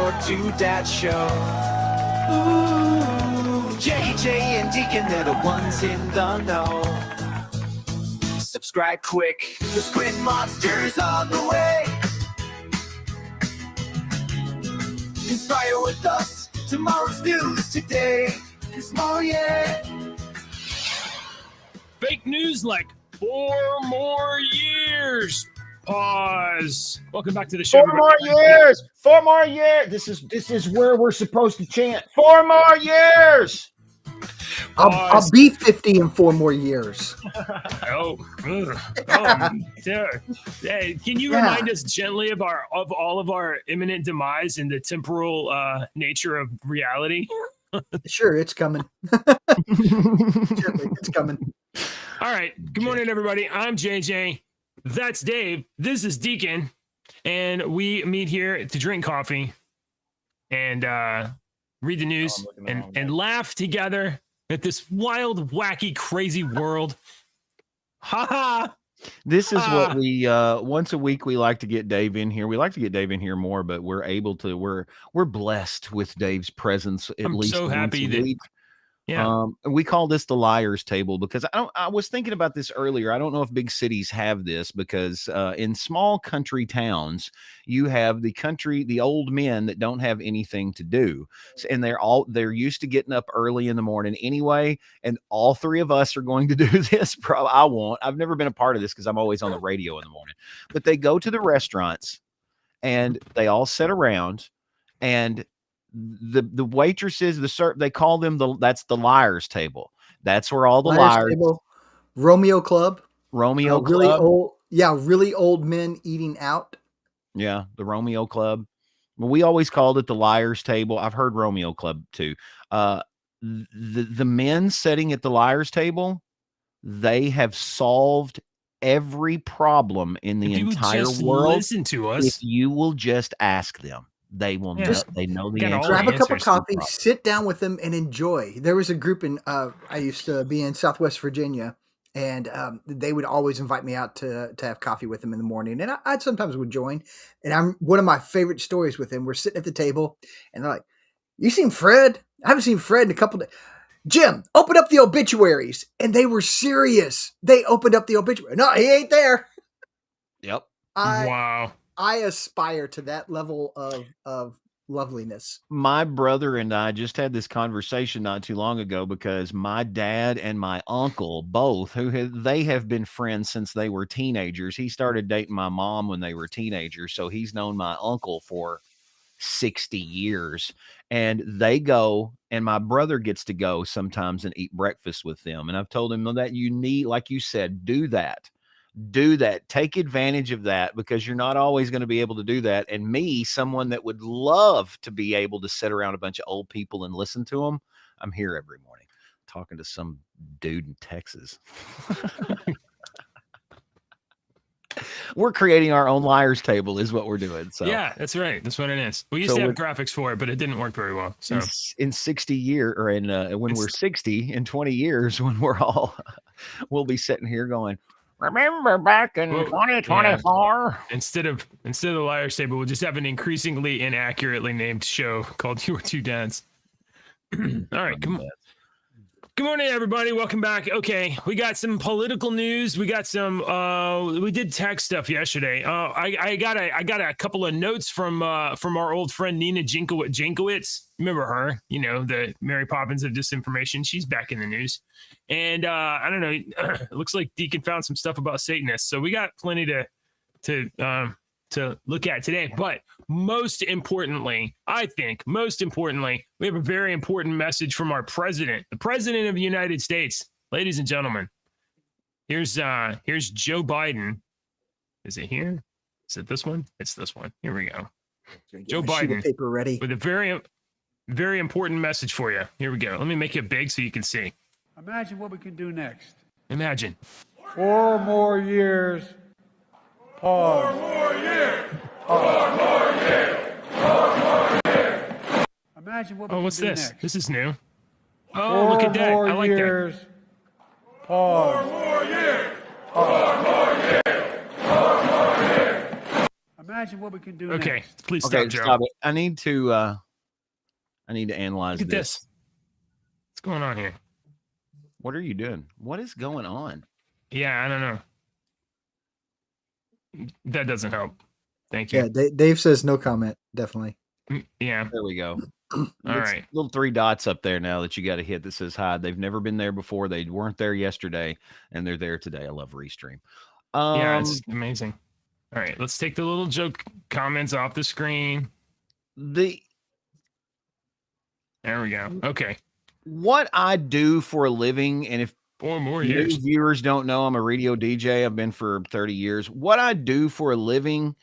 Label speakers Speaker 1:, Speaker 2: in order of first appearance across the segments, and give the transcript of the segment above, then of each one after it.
Speaker 1: your two dad show. Ooh, JJ and Deacon, they're the ones in the know. Subscribe quick, the Squid Monster's on the way. Inspire with us, tomorrow's news today. This morning.
Speaker 2: Fake news like 4 more years. Pause. Welcome back to the show.
Speaker 3: 4 more years. 4 more years. This is where we're supposed to chant. 4 more years.
Speaker 4: I'll be 50 in 4 more years.
Speaker 2: Dude. Hey, can you remind us gently of all of our imminent demise and the temporal nature of reality?
Speaker 4: Sure, it's coming. It's coming.
Speaker 2: All right. Good morning, everybody. I'm JJ. That's Dave. This is Deacon. And we meet here to drink coffee and read the news and laugh together at this wild, wacky, crazy world. Ha ha.
Speaker 3: This is what we once a week we like to get Dave in here. We like to get Dave in here more, but we're able to. We're blessed with Dave's presence.
Speaker 2: I'm so happy that. Yeah.
Speaker 3: We call this the liar's table because I was thinking about this earlier. I don't know if big cities have this because in small country towns, you have the old men that don't have anything to do. And they're used to getting up early in the morning anyway. And all three of us are going to do this. I won't. I've never been a part of this because I'm always on the radio in the morning. But they go to the restaurants and they all sit around and the waitresses, they call them that's the liar's table. That's where all the liars
Speaker 4: table. Romeo Club.
Speaker 3: Club.
Speaker 4: Really old men eating out.
Speaker 3: Yeah, the Romeo Club. Well, we always called it the liar's table. I've heard Romeo Club too. The men sitting at the liar's table, they have solved every problem in the entire world.
Speaker 2: Listen to us.
Speaker 3: If you will just ask them. They will know. They know the answer.
Speaker 4: Grab a cup of coffee, sit down with them, and enjoy. There was a group in. I used to be in Southwest Virginia, and they would always invite me out to have coffee with them in the morning, and I sometimes would join. And one of my favorite stories with them. We're sitting at the table, and they're like, "You seen Fred? I haven't seen Fred in a couple days." Jim, open up the obituaries, and they were serious. They opened up the obituary. No, he ain't there.
Speaker 3: Yep.
Speaker 2: Wow.
Speaker 4: I aspire to that level of loveliness.
Speaker 3: My brother and I just had this conversation not too long ago because my dad and my uncle both, they have been friends since they were teenagers. He started dating my mom when they were teenagers, so he's known my uncle for 60 years. And they go, and my brother gets to go sometimes and eat breakfast with them. And I've told him that you need, like you said, do that. Take advantage of that because you're not always going to be able to do that. And me, someone that would love to be able to sit around a bunch of old people and listen to them, I'm here every morning talking to some dude in Texas. We're creating our own liar's table is what we're doing. So
Speaker 2: yeah, that's right. That's what it is. We used to have graphics for it, but it didn't work very well. So
Speaker 3: in 60 years or when we're 60 in 20 years, when we're all, we'll be sitting here going, remember back in 2024?
Speaker 2: Yeah. Instead of the liar's table, we'll just have an increasingly inaccurately named show called Your Two Dads. All right, come on. Good morning, everybody. Welcome back. Okay, we got some political news. We got some. We did tech stuff yesterday. I got a couple of notes from our old friend Nina Jankowicz. Remember her? You know, the Mary Poppins of disinformation. She's back in the news. And I don't know. It looks like Deacon found some stuff about Satanists. So we got plenty to look at today. But most importantly, we have a very important message from our president, the president of the United States. Ladies and gentlemen, here's Joe Biden. Is it here? Is it this one? It's this one. Here we go. Joe Biden
Speaker 4: paper ready
Speaker 2: with a very, very important message for you. Here we go. Let me make it big so you can see.
Speaker 5: Imagine what we can do next.
Speaker 2: Imagine.
Speaker 5: 4 more years. Pause.
Speaker 6: 4 more years. 4 more years. 4 more years.
Speaker 5: Imagine what we can
Speaker 2: what's
Speaker 5: do
Speaker 2: this?
Speaker 5: next.
Speaker 2: This is new. Oh, look at that. I like
Speaker 5: years.
Speaker 2: That.
Speaker 5: Pause.
Speaker 6: 4 more years. 4 more years. 4 more years.
Speaker 5: Imagine what we can do
Speaker 2: Okay,
Speaker 5: next.
Speaker 2: please
Speaker 3: Okay,
Speaker 2: stop, Joe.
Speaker 3: stop it. I need to analyze
Speaker 2: Look at
Speaker 3: this.
Speaker 2: this. What's going on here?
Speaker 3: What are you doing? What is going on?
Speaker 2: Yeah, I don't know. That doesn't help. Thank
Speaker 4: Yeah,
Speaker 2: you.
Speaker 4: Dave says no comment. Definitely.
Speaker 2: Yeah.
Speaker 3: There we go.
Speaker 2: All
Speaker 3: It's
Speaker 2: right.
Speaker 3: little 3 dots up there now that you got to hit that says hi. They've never been there before. They weren't there yesterday, and they're there today. I love Restream.
Speaker 2: Yeah, it's amazing. All right, let's take the little joke comments off the screen.
Speaker 3: The
Speaker 2: There we go. Okay.
Speaker 3: what I do for a living, and if
Speaker 2: 4 more
Speaker 3: new
Speaker 2: years.
Speaker 3: viewers don't know, I'm a radio DJ. I've been for 30 years. What I do for a living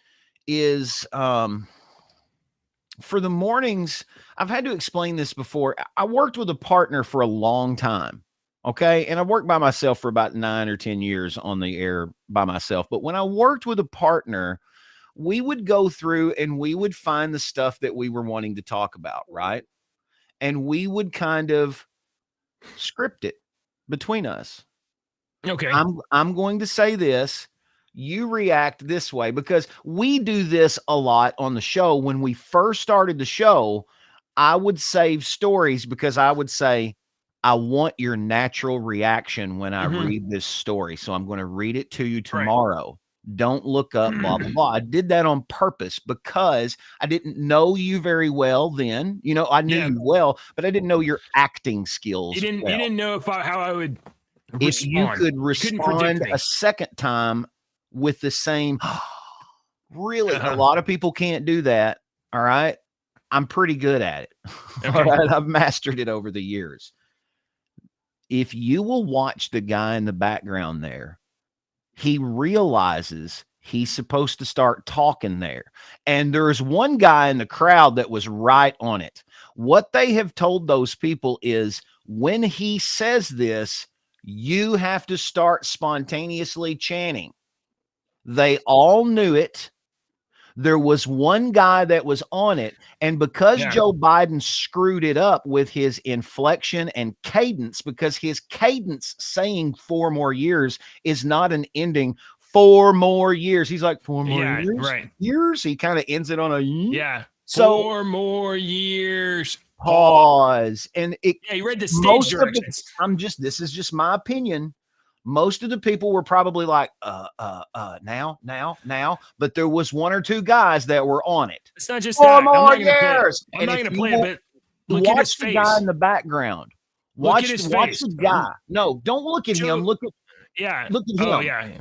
Speaker 3: is for the mornings, I've had to explain this before. I worked with a partner for a long time. Okay. And I worked by myself for about 9 or 10 years on the air by myself. But when I worked with a partner, we would go through and we would find the stuff that we were wanting to talk about. Right. And we would kind of script it between us.
Speaker 2: Okay.
Speaker 3: I'm going to say this. You react this way because we do this a lot on the show. When we first started the show, I would save stories because I would say, I want your natural reaction when I read this story. So I'm going to read it to you tomorrow. Don't look up, blah, blah, blah. I did that on purpose because I didn't know you very well then. You know, I knew you well, but I didn't know your acting skills.
Speaker 2: You didn't know how I would
Speaker 3: if you
Speaker 2: respond.
Speaker 3: could respond a second time with the same, really, a lot of people can't do that. All right. I'm pretty good at it.
Speaker 2: Okay.
Speaker 3: All right. I've mastered it over the years. If you will watch the guy in the background there, he realizes he's supposed to start talking there. And there's one guy in the crowd that was right on it. What they have told those people is when he says this, you have to start spontaneously chanting. They all knew it. There was one guy that was on it. And because Joe Biden screwed it up with his inflection and cadence, because his cadence saying 4 more years is not an ending 4 more years. He's like 4 more years.
Speaker 2: Right.
Speaker 3: Years. He kind of ends it on a
Speaker 2: So 4 more years.
Speaker 3: Pause. And it
Speaker 2: you read the stage directions.
Speaker 3: This is just my opinion. Most of the people were probably like, now. But there was 1 or 2 guys that were on it.
Speaker 2: It's not just
Speaker 3: 4 more years.
Speaker 2: I'm not going to play it, but look
Speaker 3: watch
Speaker 2: at his
Speaker 3: the
Speaker 2: face.
Speaker 3: guy in the background. Watch the guy. No, don't look at him. Look at him.
Speaker 2: Oh, yeah.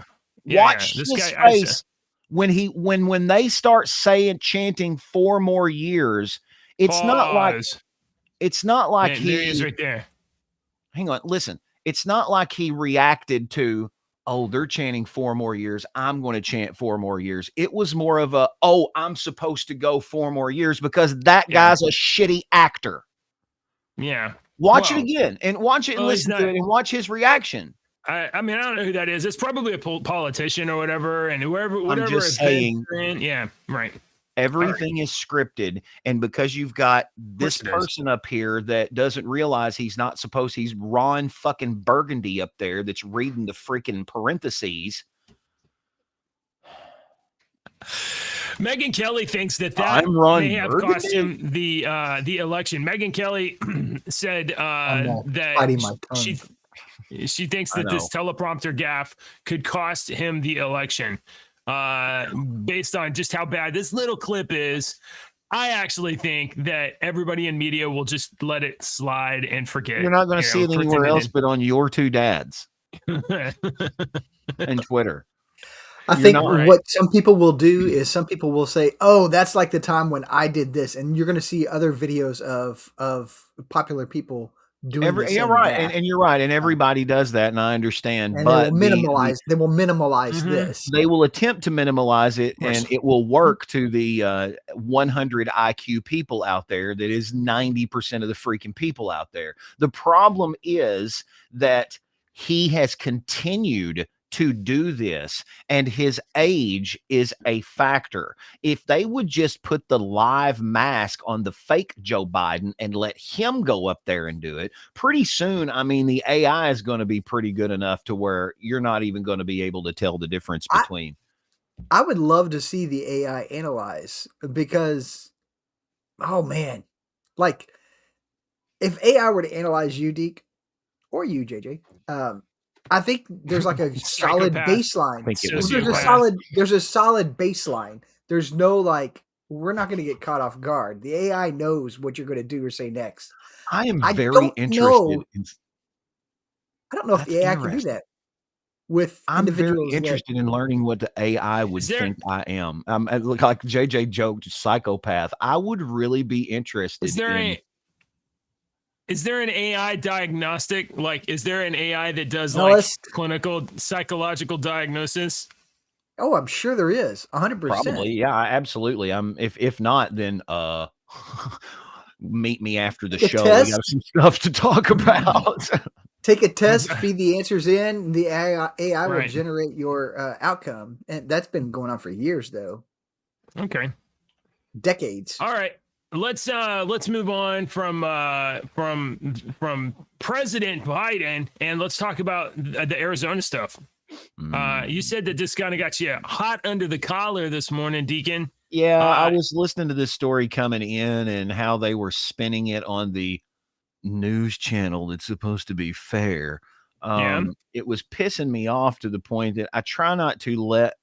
Speaker 3: Watch
Speaker 2: This
Speaker 3: his
Speaker 2: guy,
Speaker 3: face when they start chanting 4 more years. It's not like
Speaker 2: Man, there he is right there.
Speaker 3: Hang on, listen. It's not like he reacted to, oh, they're chanting 4 more years. I'm going to chant 4 more years. It was more of a, oh, I'm supposed to go 4 more years because that guy's a shitty actor.
Speaker 2: Yeah.
Speaker 3: Watch it again and watch it and listen
Speaker 2: to
Speaker 3: it and watch his reaction.
Speaker 2: I mean, I don't know who that is. It's probably a politician or whatever. And whatever
Speaker 3: I'm just saying,
Speaker 2: yeah, right.
Speaker 3: Everything is scripted, and because you've got this person up here that doesn't realize he's Ron fucking Burgundy up there that's reading the freaking parentheses.
Speaker 2: Megyn Kelly thinks that may have cost him the election. Megyn Kelly said that she thinks that this teleprompter gaffe could cost him the election. Based on just how bad this little clip is, I actually think that everybody in media will just let it slide and forget.
Speaker 3: You're not going to see it anywhere else but on your 2 dads and Twitter.
Speaker 4: I think what some people will do is some people will say, oh, that's like the time when I did this. And you're going to see other videos of popular people doing this.
Speaker 3: Yeah, right. And you're right. And everybody does that. And I understand.
Speaker 4: And
Speaker 3: but
Speaker 4: they will minimalize this.
Speaker 3: They will attempt to minimalize it, and it will work to the 100 IQ people out there. That is 90% of the freaking people out there. The problem is that he has continued to do this, and his age is a factor. If they would just put the live mask on the fake Joe Biden and let him go up there and do it, pretty soon, I mean, the AI is going to be pretty good enough to where you're not even going to be able to tell the difference between.
Speaker 4: I would love to see the AI analyze because, oh man, like if AI were to analyze you, Deke, or you, JJ, I think there's like a solid
Speaker 2: Psychopath.
Speaker 4: baseline.
Speaker 3: I think it
Speaker 4: Well,
Speaker 3: would
Speaker 4: there's
Speaker 3: be
Speaker 4: a
Speaker 3: right.
Speaker 4: solid baseline. There's no like we're not going to get caught off guard. The AI knows what you're going to do or say next.
Speaker 3: I am
Speaker 4: I
Speaker 3: very
Speaker 4: don't
Speaker 3: interested.
Speaker 4: know.
Speaker 3: In,
Speaker 4: I don't know if
Speaker 3: that's
Speaker 4: the AI can do
Speaker 3: interesting.
Speaker 4: that with
Speaker 3: I'm very
Speaker 4: individuals.
Speaker 3: interested in learning what the AI would
Speaker 2: Is there-
Speaker 3: think I am. Like JJ joked, psychopath. I would really be interested
Speaker 2: Is there
Speaker 3: in.
Speaker 2: is there an AI diagnostic? Like, is there an AI that does
Speaker 4: No,
Speaker 2: like
Speaker 4: it's-
Speaker 2: clinical psychological diagnosis?
Speaker 4: Oh, I'm sure there is 100%.
Speaker 3: Probably, yeah, absolutely. If not, then meet me after the
Speaker 4: Take a
Speaker 3: show.
Speaker 4: test?
Speaker 3: We got some stuff to talk about.
Speaker 4: Take a test, feed the answers in. The AI will
Speaker 2: Right.
Speaker 4: generate your outcome, and that's been going on for years, though,
Speaker 2: Okay.
Speaker 4: decades.
Speaker 2: All right. Let's move on from President Biden and let's talk about the Arizona stuff. You said that this kind of got you hot under the collar this morning, Deacon.
Speaker 3: Yeah, I
Speaker 2: Uh,
Speaker 3: was listening to this story coming in and how they were spinning it on the news channel that's supposed to be fair.
Speaker 2: Yeah.
Speaker 3: It was pissing me off to the point that I try not to let,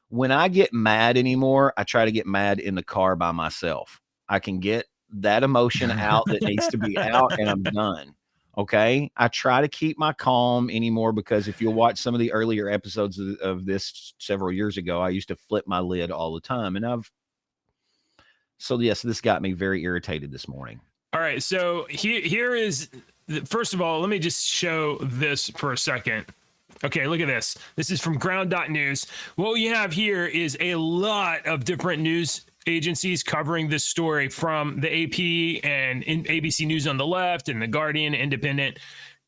Speaker 3: when I get mad anymore, I try to get mad in the car by myself. I can get that emotion out that needs to be out and I'm done. Okay. I try to keep my calm anymore because if you'll watch some of the earlier episodes of this several years ago, I used to flip my lid all the time. And so yes, this got me very irritated this morning.
Speaker 2: All right. So here is, first of all, let me just show this for a second. Okay, look at this. This is from ground.news. What we have here is a lot of different news agencies covering this story, from the AP and ABC News on the left and the Guardian, Independent,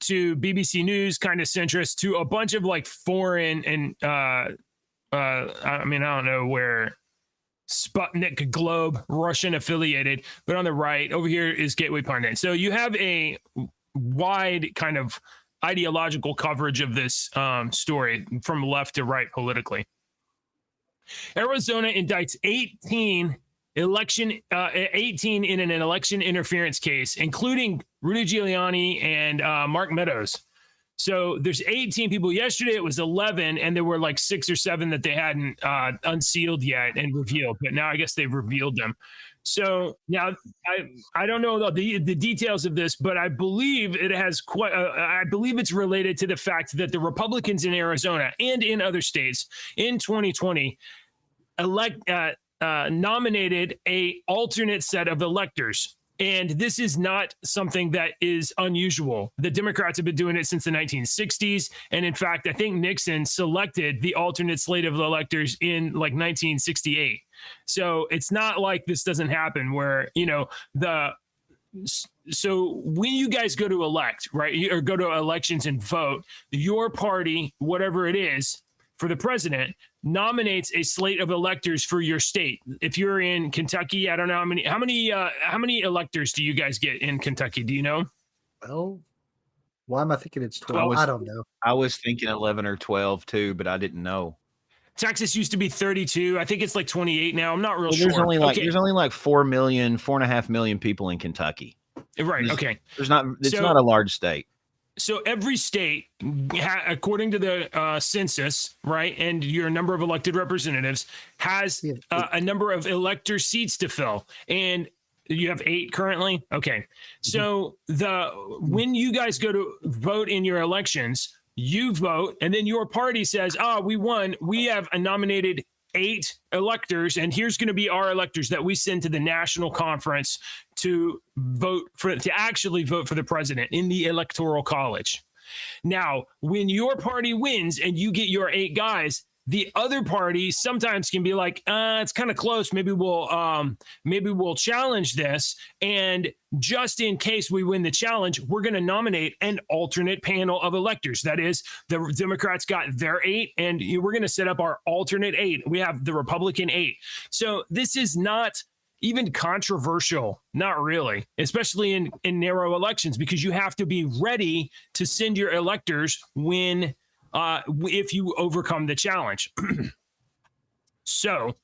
Speaker 2: to BBC News, kind of centrist, to a bunch of like foreign and I mean, I don't know where, Sputnik Globe, Russian affiliated, but on the right over here is Gateway Pundit. So you have a wide kind of ideological coverage of this story from left to right politically. Arizona indicts 18 in an election interference case, including Rudy Giuliani and Mark Meadows. So there's 18 people. Yesterday it was 11, and there were like 6 or 7 that they hadn't unsealed yet and revealed. But now I guess they've revealed them. So now I don't know the details of this, but I believe it has quite. I believe it's related to the fact that the Republicans in Arizona and in other states in 2020 nominated a alternate set of electors. And this is not something that is unusual. The Democrats have been doing it since the 1960s. And in fact, I think Nixon selected the alternate slate of electors in like 1968. So it's not like this doesn't happen where, you know, so when you guys go to elect, right, or go to elections and vote, your party, whatever it is, for the president, nominates a slate of electors for your state. If you're in Kentucky, I don't know how many electors do you guys get in Kentucky? Do you know?
Speaker 4: Well, why am I thinking it's 12? I don't know.
Speaker 3: I was thinking 11 or 12 too, but I didn't know.
Speaker 2: Texas used to be 32. I think it's like 28 now. I'm not real sure.
Speaker 3: There's only like 4.5 million people in Kentucky.
Speaker 2: Right. Okay.
Speaker 3: It's not a large state.
Speaker 2: So every state, according to the census, right, and your number of elected representatives, has a number of elector seats to fill. And you have 8 currently? Okay. So when you guys go to vote in your elections, you vote, and then your party says, we won. We have nominated 8 electors, and here's going to be our electors that we send to the national conference to actually vote for the president in the electoral college. Now, when your party wins and you get your 8 guys, the other party sometimes can be like, it's kind of close. Maybe we'll challenge this. And just in case we win the challenge, we're going to nominate an alternate panel of electors. That is, the Democrats got their 8, and we're going to set up our alternate 8. We have the Republican 8. So this is not even controversial, not really, especially in narrow elections, because you have to be ready to send your electors if you overcome the challenge. So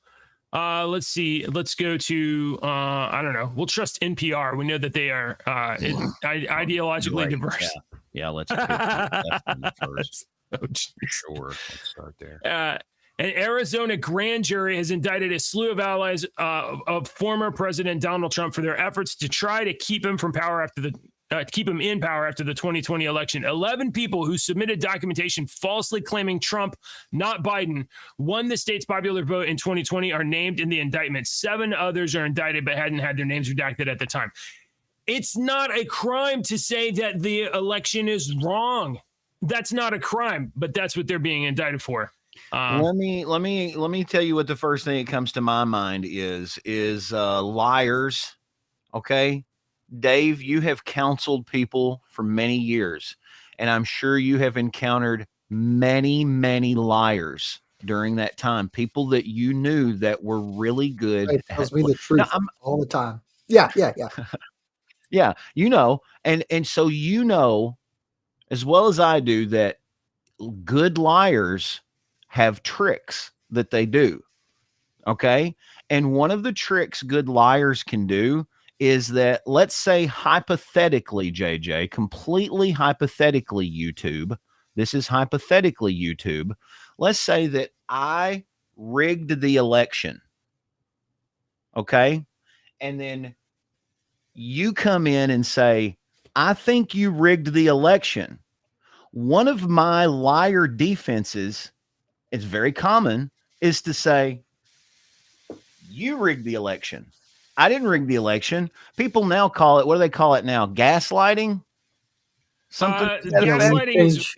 Speaker 2: let's see. Let's go to I don't know. We'll trust NPR. We know that they are ideologically
Speaker 3: Right.
Speaker 2: diverse.
Speaker 3: Yeah, let's pick the first.
Speaker 2: Oh, geez.
Speaker 3: Sure, let's start there.
Speaker 2: An Arizona grand jury has indicted a slew of allies of former President Donald Trump for their efforts to try to keep him from power after the keep him in power after the 2020 election. 11 people who submitted documentation falsely claiming Trump, not Biden, won the state's popular vote in 2020 are named in the indictment. 7 others are indicted but hadn't had their names redacted at the time. It's not a crime to say that the election is wrong. That's not a crime, but that's what they're being indicted for.
Speaker 3: Let me tell you what the first thing that comes to my mind is liars. Okay, Dave, you have counseled people for many years, and I'm sure you have encountered many liars during that time. People that you knew that were really good.
Speaker 4: It tells me the truth
Speaker 3: Now,
Speaker 4: all the time. Yeah.
Speaker 3: yeah, and so as well as I do that good liars have tricks that they do. Okay. And one of the tricks good liars can do is that, let's say hypothetically, JJ, completely hypothetically, YouTube, this is hypothetically YouTube. Let's say that I rigged the election. Okay. And then you come in and say, I think you rigged the election. One of my liar defenses, it's very common, is to say, you rigged the election. I didn't rig the election. People now call it, what do they call it now? Gaslighting? Something.
Speaker 2: Gaslighting is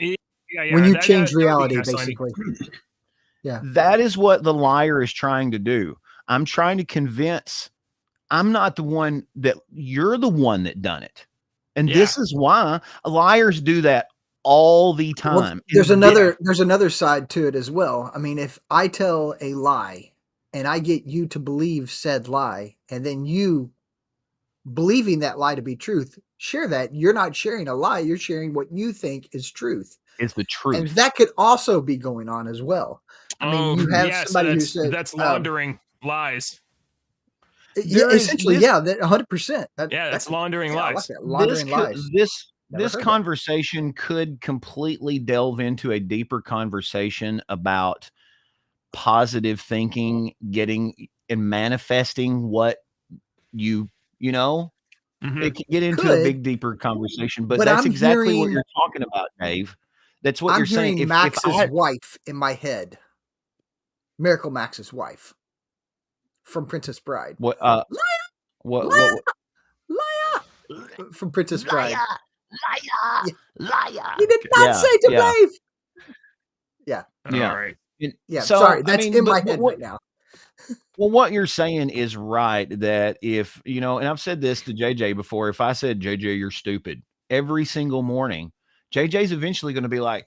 Speaker 4: When you change reality, basically. Yeah.
Speaker 3: That is what the liar is trying to do. I'm trying to convince, I'm not the one that, you're the one that done it. And this is why liars do that all the time.
Speaker 4: Well, there's another side to it as well. I mean, if I tell a lie and I get you to believe said lie, and then you believing that lie to be truth, share that. You're not sharing a lie. You're sharing what you think is truth.
Speaker 3: Is the truth.
Speaker 4: And that could also be going on as well. I mean, you have somebody who said
Speaker 2: that's laundering lies.
Speaker 4: Essentially, that 100%.
Speaker 2: That's laundering lies.
Speaker 4: I like that. Laundering lies.
Speaker 3: This conversation could completely delve into a deeper conversation about positive thinking, getting and manifesting what you know.
Speaker 2: Mm-hmm.
Speaker 3: It can get into a big, deeper conversation, but that's exactly what you're talking about, Dave. That's what you're saying.
Speaker 4: If Max's wife in my head, Miracle Max's wife from Princess Bride.
Speaker 3: What?
Speaker 4: Liar! From Princess Bride.
Speaker 3: Liar!
Speaker 4: You did not say to Dave. Yeah.
Speaker 2: All right.
Speaker 3: So,
Speaker 4: sorry, that's in my head right now.
Speaker 3: Well, what you're saying is right, that if, and I've said this to JJ before, if I said, JJ, you're stupid every single morning, JJ's eventually going to be like,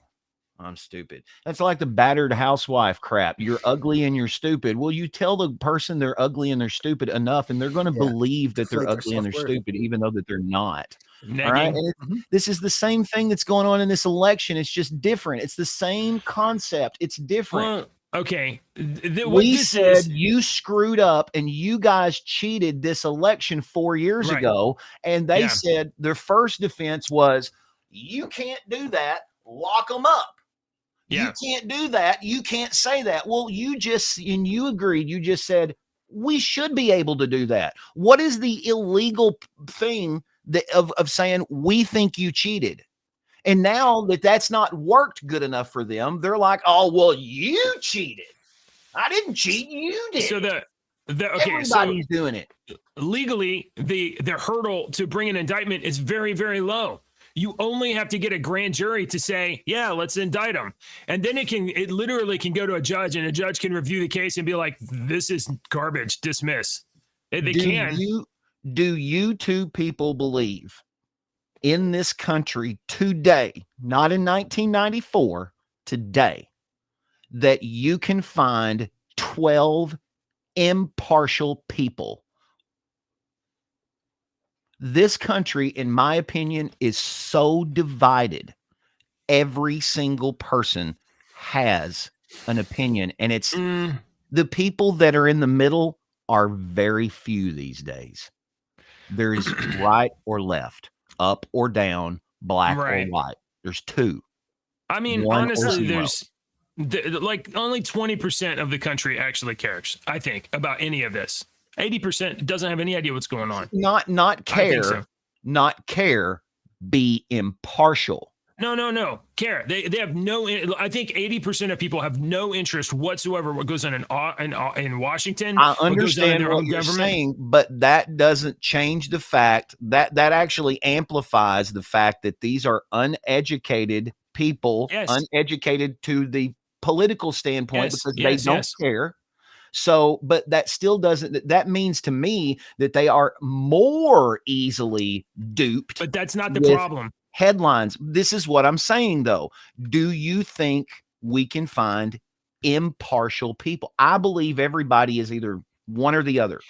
Speaker 3: I'm stupid. That's like the battered housewife crap. You're ugly and you're stupid. Well, you tell the person they're ugly and they're stupid enough, and they're going to believe that they're ugly and they're stupid, even though that they're not. All right. And this is the same thing that's going on in this election. It's just different. It's the same concept. It's different.
Speaker 2: Well, okay.
Speaker 3: We said you screwed up and you guys cheated this election 4 years ago. And they said their first defense was, you can't do that. Lock them up. You can't do that. You can't say that. Well, you agreed. You just said, we should be able to do that. What is the illegal thing of saying we think you cheated? And now that's not worked good enough for them, they're like, oh, well, you cheated. I didn't cheat. You did.
Speaker 2: So
Speaker 3: everybody's doing it.
Speaker 2: Legally, the hurdle to bring an indictment is very, very low. You only have to get a grand jury to say, yeah, let's indict them. And then it literally can go to a judge, and a judge can review the case and be like, this is garbage, dismiss.
Speaker 3: Do you two people believe in this country today, not in 1994, today, that you can find 12 impartial people? This country, in my opinion, is so divided. Every single person has an opinion, and The people that are in the middle are very few these days. There's right or left, up or down, black
Speaker 2: Right.
Speaker 3: or white. There's two.
Speaker 2: I mean,
Speaker 3: One or
Speaker 2: honestly,
Speaker 3: zero.
Speaker 2: there's like only 20% of the country actually cares, I think, about any of this. 80% doesn't have any idea what's going on.
Speaker 3: Not
Speaker 2: I think
Speaker 3: care,
Speaker 2: so.
Speaker 3: not care, be impartial.
Speaker 2: No. Care. They have no. I think 80% of people have no interest whatsoever what goes on in Washington.
Speaker 3: I
Speaker 2: what goes on in
Speaker 3: understand
Speaker 2: their
Speaker 3: what
Speaker 2: own
Speaker 3: you're
Speaker 2: government.
Speaker 3: saying, but that doesn't change the fact that actually amplifies the fact that these are uneducated people,
Speaker 2: Yes.
Speaker 3: uneducated to the political standpoint
Speaker 2: Yes,
Speaker 3: because
Speaker 2: yes,
Speaker 3: they don't
Speaker 2: yes.
Speaker 3: care. So, but that still doesn't, that means to me that they are more easily duped.
Speaker 2: But that's not the
Speaker 3: with
Speaker 2: problem.
Speaker 3: Headlines. This is what I'm saying though. Do you think we can find impartial people? I believe everybody is either one or the other.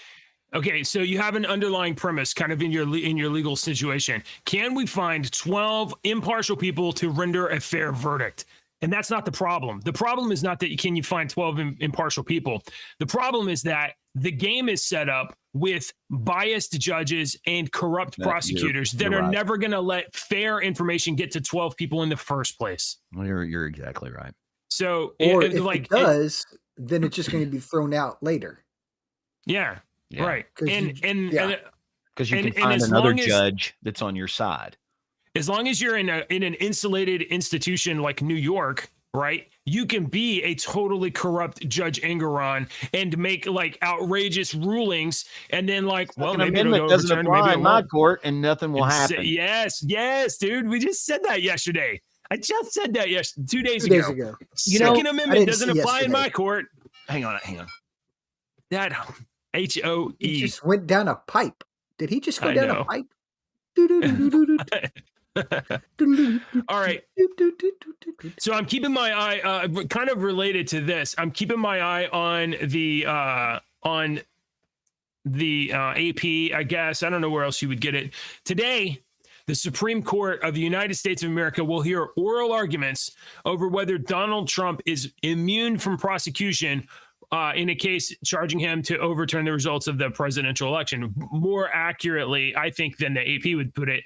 Speaker 2: Okay, so you have an underlying premise kind of in your legal situation. Can we find 12 impartial people to render a fair verdict? And that's not the problem. The problem is not that can you find 12 impartial people. The problem is that the game is set up with biased judges and corrupt prosecutors that
Speaker 3: you're
Speaker 2: are
Speaker 3: right.
Speaker 2: never going to let fair information get to 12 people in the first place.
Speaker 3: Well, you're exactly right.
Speaker 2: So,
Speaker 4: Or
Speaker 2: it-
Speaker 4: if
Speaker 2: like,
Speaker 4: it does, then it's just going to be thrown out later.
Speaker 2: yeah,
Speaker 3: Yeah.
Speaker 2: right.
Speaker 4: 'Cause
Speaker 2: And
Speaker 4: yeah.
Speaker 3: Because you
Speaker 2: and-
Speaker 3: can
Speaker 2: and
Speaker 3: find
Speaker 2: as
Speaker 3: another
Speaker 2: long as-
Speaker 3: judge that's on your side.
Speaker 2: as long as you're in an insulated institution like New York, right? You can be a totally corrupt Judge Engoron and make like outrageous rulings, and then like, well,
Speaker 3: Second
Speaker 2: maybe it'll
Speaker 3: Amendment
Speaker 2: go
Speaker 3: doesn't
Speaker 2: overturned,
Speaker 3: apply
Speaker 2: maybe it
Speaker 3: in my
Speaker 2: won't.
Speaker 3: court, and nothing will happen.
Speaker 2: Yes, dude. We just said that yesterday. I just said that 2 days
Speaker 4: 2
Speaker 2: ago.
Speaker 4: days ago.
Speaker 3: You know,
Speaker 2: Second
Speaker 4: I
Speaker 2: Amendment
Speaker 4: didn't
Speaker 2: doesn't
Speaker 4: see
Speaker 2: apply in
Speaker 4: yesterday.
Speaker 2: my court.
Speaker 3: Hang on.
Speaker 2: That
Speaker 4: He
Speaker 2: HOE.
Speaker 4: just went down a pipe. Did he just go
Speaker 2: I
Speaker 4: down
Speaker 2: know.
Speaker 4: a pipe?
Speaker 2: All right. So I'm keeping my eye, kind of related to this. I'm keeping my eye on the AP. I guess I don't know where else you would get it today. The Supreme Court of the United States of America will hear oral arguments over whether Donald Trump is immune from prosecution in a case charging him to overturn the results of the presidential election. More accurately, I think, than the AP would put it,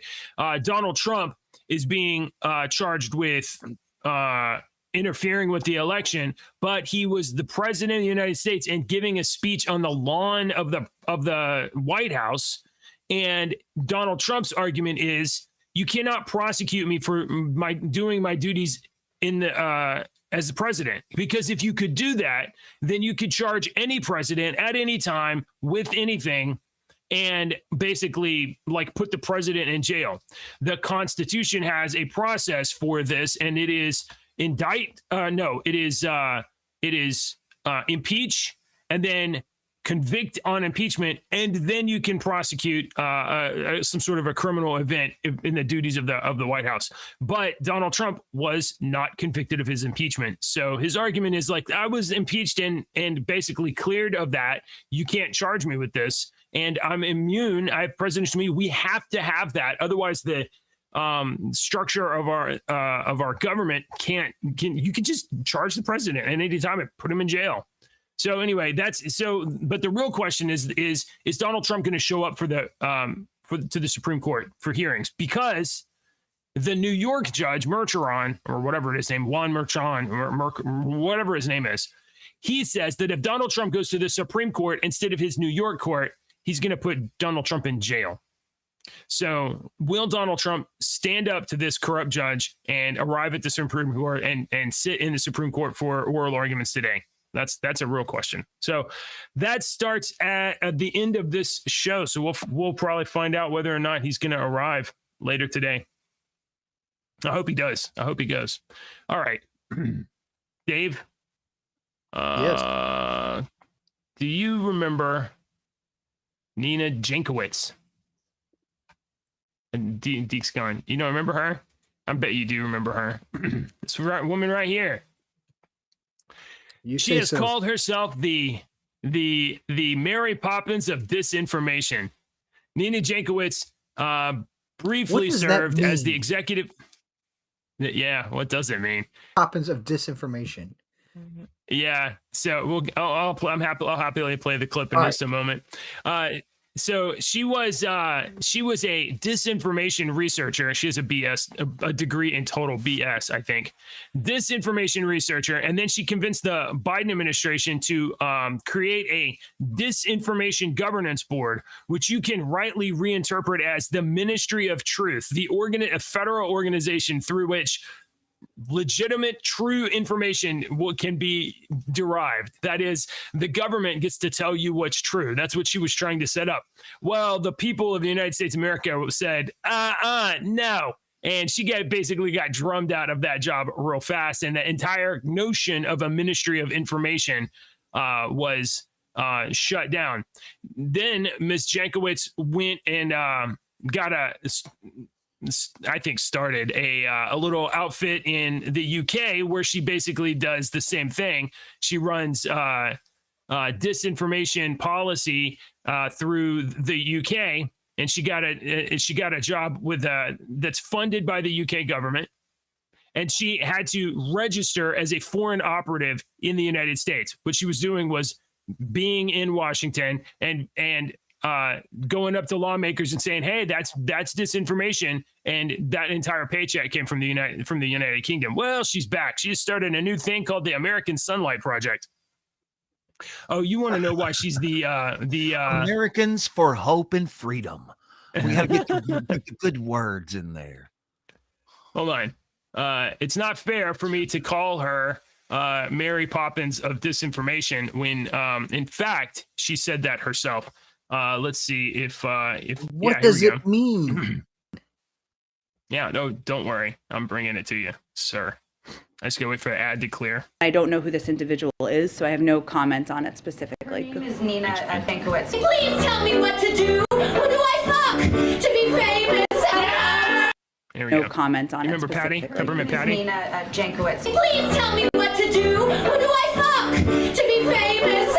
Speaker 2: Donald Trump is being charged with interfering with the election, but he was the president of the United States and giving a speech on the lawn of the White House. And Donald Trump's argument is, you cannot prosecute me for doing my duties in the as the president, because if you could do that, then you could charge any president at any time with anything and basically like put the president in jail. The Constitution has a process for this, and it is impeach and then convict on impeachment, and then you can prosecute some sort of a criminal event in the duties of the White House. But Donald Trump was not convicted of his impeachment. So his argument is like, I was impeached and basically cleared of that. You can't charge me with this, and I'm immune. I have presidential immunity. We have to have that. Otherwise, the structure of our government you can just charge the president at any time and put him in jail. So anyway, but the real question is Donald Trump going to show up to the Supreme Court for hearings? Because the New York judge, Mercheron, or whatever his name, Juan Merchan, or whatever his name is, he says that if Donald Trump goes to the Supreme Court instead of his New York court, he's going to put Donald Trump in jail. So will Donald Trump stand up to this corrupt judge and arrive at the Supreme Court and sit in the Supreme Court for oral arguments today? That's a real question. So that starts at the end of this show. So we'll probably find out whether or not he's going to arrive later today. I hope he does. I hope he goes. All right, Dave.
Speaker 4: Yes.
Speaker 2: Do you remember Nina Jankowicz? And Deke's gone. You don't remember her? I bet you do remember her. This woman right here. She has called herself the Mary Poppins of disinformation. Nina Jankowicz briefly served as the executive. Yeah, what does it mean?
Speaker 4: Poppins of disinformation.
Speaker 2: Yeah. So I'm happy. I'll happily play the clip in
Speaker 4: All
Speaker 2: just a moment. So she was a disinformation researcher. She has a degree in total BS, I think. Disinformation researcher, and then she convinced the Biden administration to create a disinformation governance board, which you can rightly reinterpret as the Ministry of Truth, a federal organization through which legitimate, true information can be derived. That is, the government gets to tell you what's true. That's what she was trying to set up. Well, the people of the United States of America said, no. And she basically got drummed out of that job real fast. And the entire notion of a Ministry of Information was shut down. Then Ms. Jankowicz went and started a little outfit in the UK where she basically does the same thing. She runs disinformation policy through the UK, and she got a job with that's funded by the UK government, and she had to register as a foreign operative in the United States. What she was doing was being in Washington and going up to lawmakers and saying, "Hey, that's disinformation," and that entire paycheck came from the United Kingdom. Well, she's back. She just started a new thing called the American Sunlight Project. Oh, you want to know why she's the
Speaker 3: Americans for Hope and Freedom? We got to get the good words in there.
Speaker 2: Hold on. It's not fair for me to call her Mary Poppins of disinformation when, in fact, she said that herself. Let's see if
Speaker 4: what does it mean?
Speaker 2: Yeah, no, don't worry. I'm bringing it to you, sir. I just gotta wait for the ad to clear.
Speaker 7: I don't know who this individual is, so I have no comment on it specifically.
Speaker 8: My name is Nina Jankowicz. Please tell me what to do. Who do I fuck to be famous?
Speaker 2: Here we
Speaker 7: No
Speaker 2: go.
Speaker 7: comment on it.
Speaker 2: Remember Patty?
Speaker 7: specifically.
Speaker 2: Peppermint Patty?
Speaker 8: Nina Jankowicz. Please tell me what to do. Who do I fuck to be famous?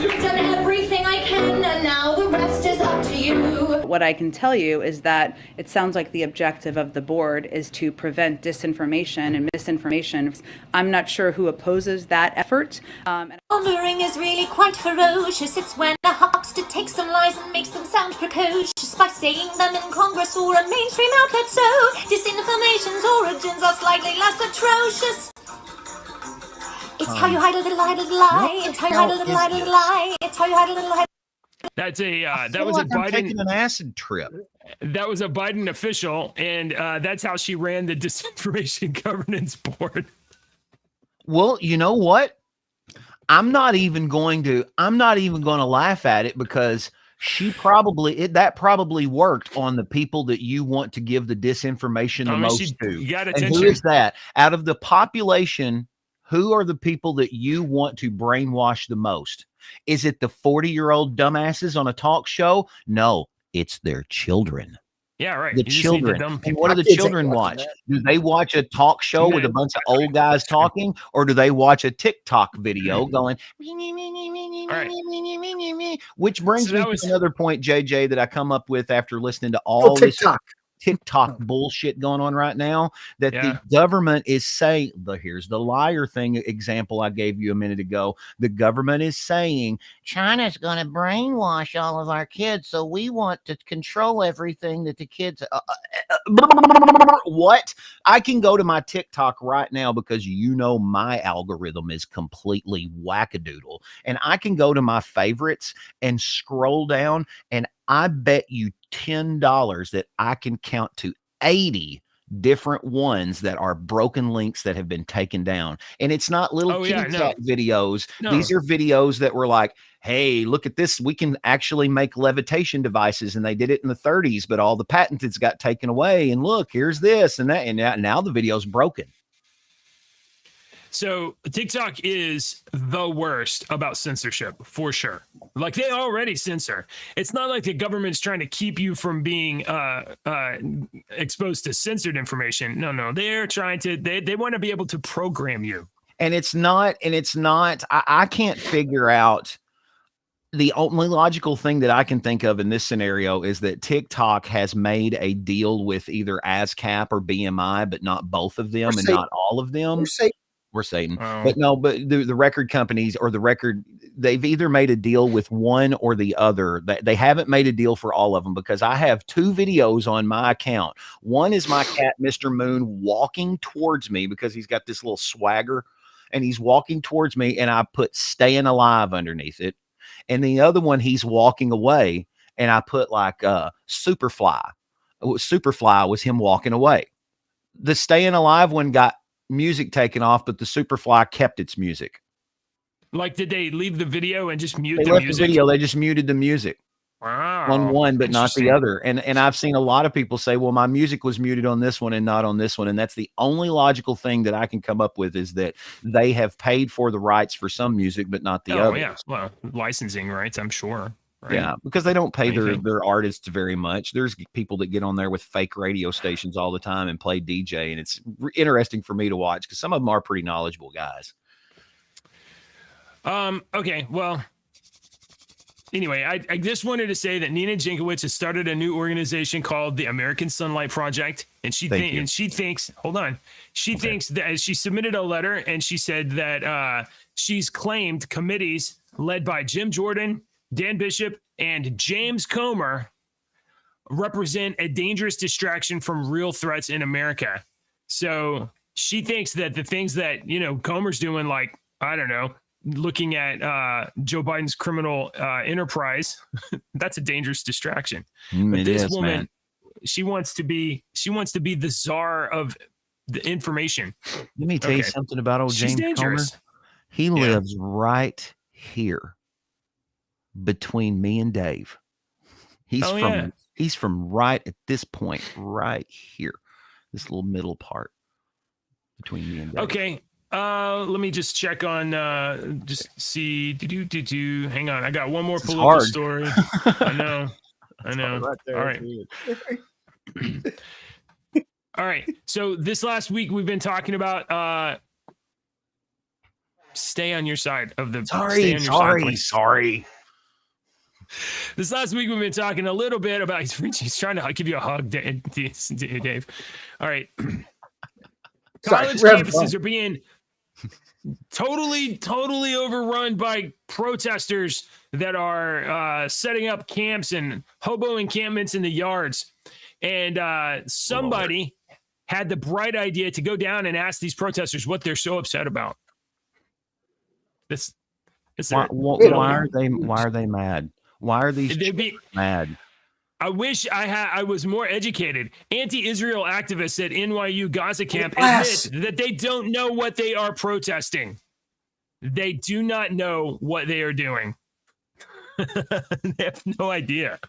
Speaker 8: I've done everything I can, and now the rest is up to you.
Speaker 7: What I can tell you is that it sounds like the objective of the board is to prevent disinformation and misinformation. I'm not sure who opposes that effort.
Speaker 8: Pondering is really quite ferocious. It's when a huckster takes some lies and makes them sound precocious by saying them in Congress or a mainstream outlet. So disinformation's origins are slightly less atrocious. It's how you hide a little lie. It's how you hide a little lie. It's how you hide a little lie.
Speaker 2: That's that was
Speaker 3: like
Speaker 2: a
Speaker 3: I'm
Speaker 2: Biden.
Speaker 3: taking an acid trip.
Speaker 2: That was a Biden official, and that's how she ran the disinformation governance board.
Speaker 3: Well, you know what? I'm not even going to laugh at it because that probably worked on the people that you want to give the disinformation the most to.
Speaker 2: You got
Speaker 3: And
Speaker 2: attention.
Speaker 3: who is that? Out of the population, who are the people that you want to brainwash the most? Is it the 40-year-old dumbasses on a talk show? No, it's their children.
Speaker 2: Yeah, right.
Speaker 3: The
Speaker 2: You just need the
Speaker 3: children.
Speaker 2: dumb
Speaker 3: And
Speaker 2: people.
Speaker 3: what do the
Speaker 4: Kids ain't
Speaker 3: children
Speaker 4: watching
Speaker 3: watch?
Speaker 4: that.
Speaker 3: Do they watch a talk show with a bunch of old guys talking, or do they watch a TikTok video going? Which brings
Speaker 2: So
Speaker 3: me
Speaker 2: that
Speaker 3: to
Speaker 2: was-
Speaker 3: another point, JJ, that I come up with after listening to
Speaker 4: Oh,
Speaker 3: all this
Speaker 4: TikTok.
Speaker 3: TikTok bullshit going on right now, that
Speaker 2: Yeah.
Speaker 3: the government is saying, here's the liar thing example I gave you a minute ago. The government is saying China's going to brainwash all of our kids, so we want to control everything that the kids. What? I can go to my TikTok right now because my algorithm is completely wackadoodle, and I can go to my favorites and scroll down, and I bet you $10 that I can count to 80 different ones that are broken links that have been taken down. And it's not little
Speaker 2: Oh, yeah,
Speaker 3: kitty
Speaker 2: no.
Speaker 3: cat videos.
Speaker 2: No.
Speaker 3: These are videos that were like, hey, look at this. We can actually make levitation devices. And they did it in the 30s, but all the patents got taken away. And look, here's this and that. And now the video's broken.
Speaker 2: So TikTok is the worst about censorship for sure. Like they already censor. It's not like the government's trying to keep you from being exposed to censored information. No, they're trying to. They want to be able to program you.
Speaker 3: And it's not. I can't figure out. The only logical thing that I can think of in this scenario is that TikTok has made a deal with either ASCAP or BMI, but not both of them
Speaker 4: Or
Speaker 3: and
Speaker 4: Satan.
Speaker 3: not all of them.
Speaker 4: Or Satan.
Speaker 3: or Satan.
Speaker 2: Oh.
Speaker 3: But no, but the record companies or they've either made a deal with one or the other. They haven't made a deal for all of them, because I have 2 videos on my account. One is my cat, Mr. Moon, walking towards me because he's got this little swagger and he's walking towards me, and I put "Staying Alive" underneath it. And the other one, he's walking away, and I put like Superfly. Superfly was him walking away. The "Staying Alive" one got music taken off, but the Superfly kept its music.
Speaker 2: Like, did they leave the video and just mute
Speaker 3: They
Speaker 2: the
Speaker 3: left
Speaker 2: music?
Speaker 3: the video, they just muted the music
Speaker 2: Wow.
Speaker 3: on one, but not the
Speaker 2: Interesting.
Speaker 3: other. And I've seen a lot of people say, well, my music was muted on this one and not on this one. And that's the only logical thing that I can come up with, is that they have paid for the rights for some music, but not the
Speaker 2: Oh,
Speaker 3: other.
Speaker 2: yeah. Well, licensing rights, I'm sure. Right?
Speaker 3: Yeah, because they don't pay
Speaker 2: Anything.
Speaker 3: their artists very much. There's people that get on there with fake radio stations all the time and play DJ, and it's interesting for me to watch because some of them are pretty knowledgeable guys.
Speaker 2: Okay. Well, anyway, I just wanted to say that Nina Jankowicz has started a new organization called the American Sunlight Project, and she thinks, hold on, she thinks that she submitted a letter, and she said that she's claimed committees led by Jim Jordan, Dan Bishop, and James Comer represent a dangerous distraction from real threats in America. So she thinks that the things that, Comer's doing, like, I don't know, looking at Joe Biden's criminal enterprise, that's a dangerous distraction. But this woman,
Speaker 3: man.
Speaker 2: she wants to be the czar of the information.
Speaker 3: Let me tell you something about old
Speaker 2: She's
Speaker 3: James Comer.
Speaker 2: dangerous.
Speaker 3: He lives right here between me and Dave. He's from right at this point, right here, this little middle part between me and Dave.
Speaker 2: Okay. Let me just check on just see. Hang on. I got one more political
Speaker 3: hard.
Speaker 2: story. I know.
Speaker 3: Right there.
Speaker 2: All right. All right. So this last week we've been talking about stay on your side of the
Speaker 3: Sorry.
Speaker 2: This last week we've been talking a little bit about he's trying to give you a hug, Dave. All right. College campuses are being totally overrun by protesters that are setting up camps and hobo encampments in the yards. And somebody had the bright idea to go down and ask these protesters what they're so upset about.
Speaker 3: Why are they mad? Why are these mad?
Speaker 2: I wish I was more educated. Anti-Israel activists at NYU Gaza camp admit that they don't know what they are protesting. They do not know what they are doing. They have no idea.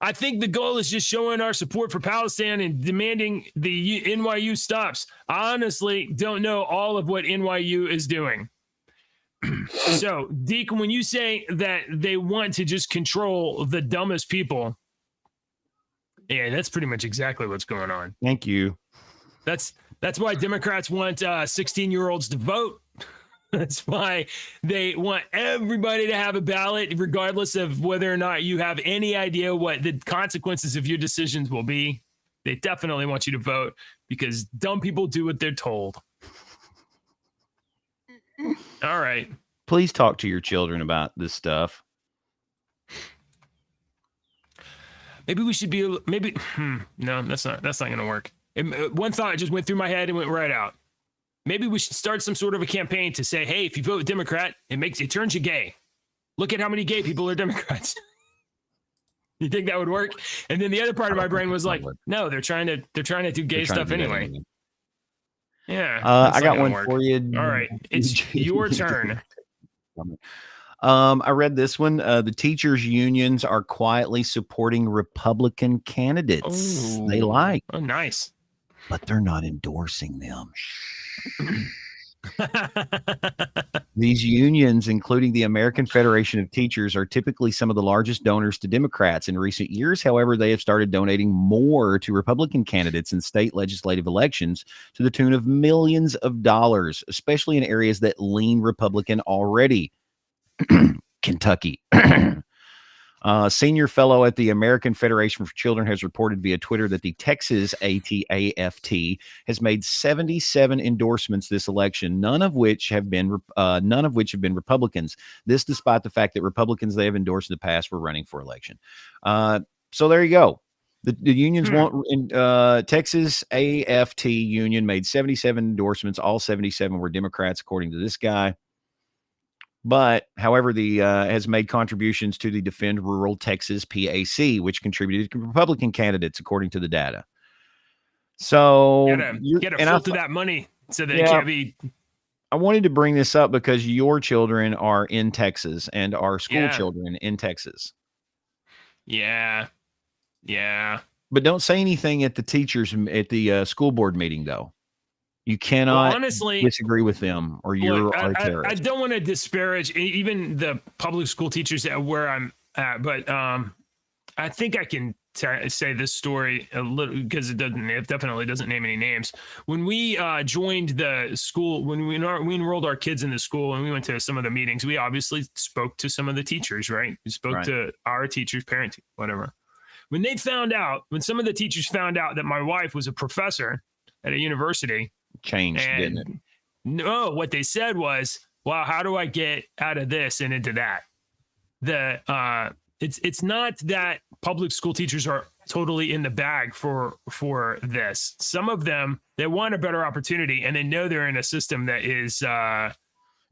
Speaker 2: I think the goal is just showing our support for Palestine and demanding the NYU stops. I honestly don't know all of what NYU is doing. So, Deacon, when you say that they want to just control the dumbest people, yeah, that's pretty much exactly what's going on.
Speaker 3: Thank you.
Speaker 2: That's why Democrats want 16-year-olds to vote. That's why they want everybody to have a ballot, regardless of whether or not you have any idea what the consequences of your decisions will be. They definitely want you to vote because dumb people do what they're told. All right.
Speaker 3: Please talk to your children about this stuff.
Speaker 2: Maybe we should be. No, that's not going to work. One thought just went through my head and went right out. Maybe we should start some sort of a campaign to say, hey, if you vote Democrat, it turns you gay. Look at how many gay people are Democrats. You think that would work? And then the other part of my brain was like, no, they're trying to do gay stuff anyway. Yeah.
Speaker 3: I got one for you.
Speaker 2: All right. It's your turn.
Speaker 3: I read this one. The teachers' unions are quietly supporting Republican candidates they like.
Speaker 2: Oh, nice.
Speaker 3: But they're not endorsing them. These unions, including the American Federation of Teachers, are typically some of the largest donors to Democrats. In recent years, however, they have started donating more to Republican candidates in state legislative elections to the tune of millions of dollars, especially in areas that lean Republican already. Kentucky. Senior fellow at the American Federation for Children has reported via Twitter that the Texas AFT has made 77 endorsements this election, none of which have been Republicans. This, despite the fact that Republicans they have endorsed in the past were running for election. So there you go. The unions Texas AFT union made 77 endorsements. All 77 were Democrats, according to this guy. But, however, the has made contributions to the Defend Rural Texas PAC, which contributed to Republican candidates, according to the data. So,
Speaker 2: get a filter that money so that it can't be.
Speaker 3: I wanted to bring this up because your children are in Texas and our school children in Texas.
Speaker 2: Yeah.
Speaker 3: But don't say anything at the school board meeting, though. You cannot honestly disagree with them, or you're a terrorist.
Speaker 2: I don't want to disparage even the public school teachers where I'm at, but I think I can say this story a little because it definitely doesn't name any names. When we joined the school, when we enrolled our kids in the school, and we went to some of the meetings, we obviously spoke to some of the teachers, right? We spoke to our teachers, parents, whatever. When some of the teachers found out that my wife was a professor at a university.
Speaker 3: Changed, didn't it?
Speaker 2: No, what they said was, "Wow, how do I get out of this and into that?" It's not that public school teachers are totally in the bag for this. Some of them, they want a better opportunity, and they know they're in a system that is.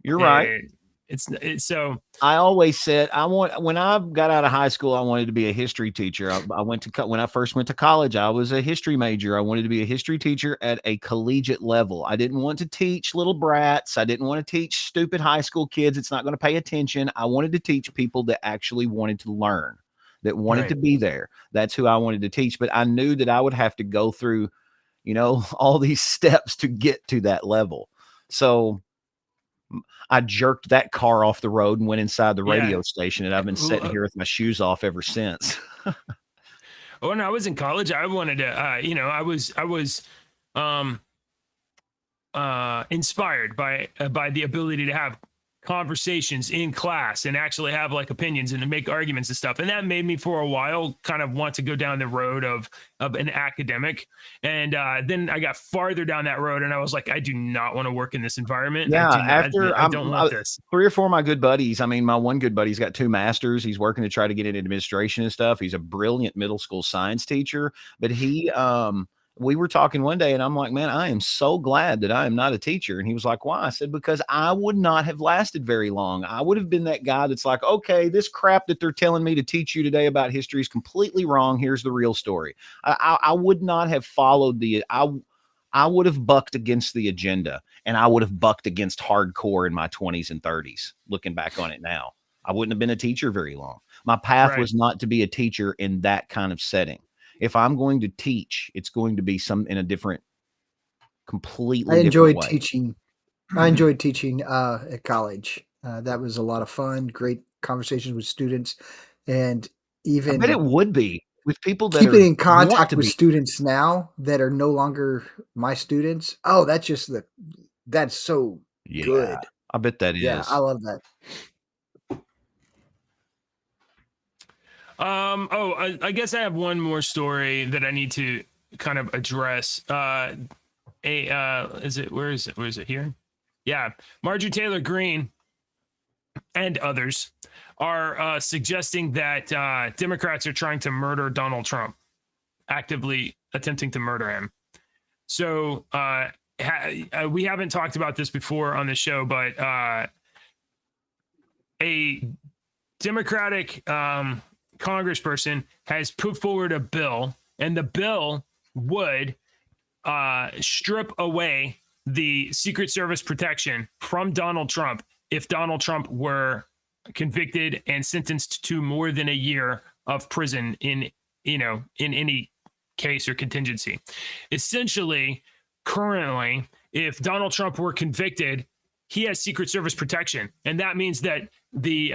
Speaker 3: You're right.
Speaker 2: It's so.
Speaker 3: I always said when I got out of high school, I wanted to be a history teacher. When I first went to college, I was a history major. I wanted to be a history teacher at a collegiate level. I didn't want to teach little brats. I didn't want to teach stupid high school kids. It's not going to pay attention. I wanted to teach people that actually wanted to learn, that wanted to be there. That's who I wanted to teach. But I knew that I would have to go through, all these steps to get to that level. So I jerked that car off the road and went inside the radio station, and I've been sitting here with my shoes off ever since.
Speaker 2: When I was in college, I wanted to, I was inspired by the ability to have conversations in class and actually have like opinions and to make arguments and stuff. And that made me for a while kind of want to go down the road of an academic. And then I got farther down that road and I was like, I do not want to work in this environment.
Speaker 3: Yeah.
Speaker 2: I don't want this.
Speaker 3: 3 or 4 of my good buddies. I mean, my one good buddy's got 2 masters. He's working to try to get into administration and stuff. He's a brilliant middle school science teacher, but we were talking one day and I'm like, man, I am so glad that I am not a teacher. And he was like, why? I said, because I would not have lasted very long. I would have been that guy that's like, okay, this crap that they're telling me to teach you today about history is completely wrong. Here's the real story. I would not have followed I would have bucked against the agenda, and I would have bucked against hardcore in my 20s and 30s. Looking back on it now, I wouldn't have been a teacher very long. My path was not to be a teacher in that kind of setting. If I'm going to teach, it's going to be in a different, completely.
Speaker 4: I enjoyed teaching. I enjoyed teaching at college. That was a lot of fun. Great conversations with students, and even.
Speaker 3: I bet it would be with people that
Speaker 4: keeping in contact with students now that are no longer my students. Oh, that's so good.
Speaker 3: I bet that is.
Speaker 4: Yeah, I love that.
Speaker 2: I guess I have one more story that I need to kind of address. Where is it here? Yeah. Marjorie Taylor Greene and others are suggesting that Democrats are trying to murder Donald Trump, actively attempting to murder him. So we haven't talked about this before on the show, but a Democratic congressperson has put forward a bill, and the bill would strip away the Secret Service protection from Donald Trump if Donald Trump were convicted and sentenced to more than a year of prison in any case or contingency. Essentially, currently, if Donald Trump were convicted, he has Secret Service protection, and that means that the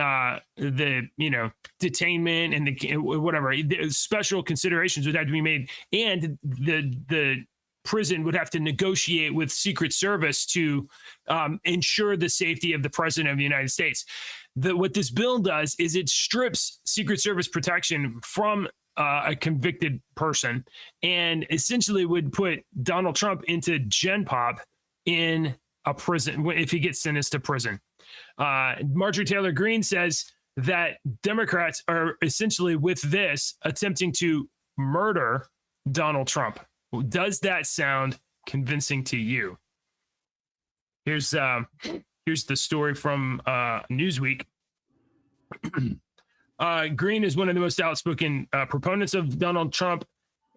Speaker 2: detainment and the whatever the special considerations would have to be made, and the prison would have to negotiate with Secret Service to ensure the safety of the president of the United States. What this bill does is it strips Secret Service protection from a convicted person and essentially would put Donald Trump into Gen Pop in a prison if he gets sentenced to prison. Marjorie Taylor Greene says that Democrats are essentially with this attempting to murder Donald Trump. Does that sound convincing to you? Here's the story from Newsweek. Greene is one of the most outspoken proponents of Donald Trump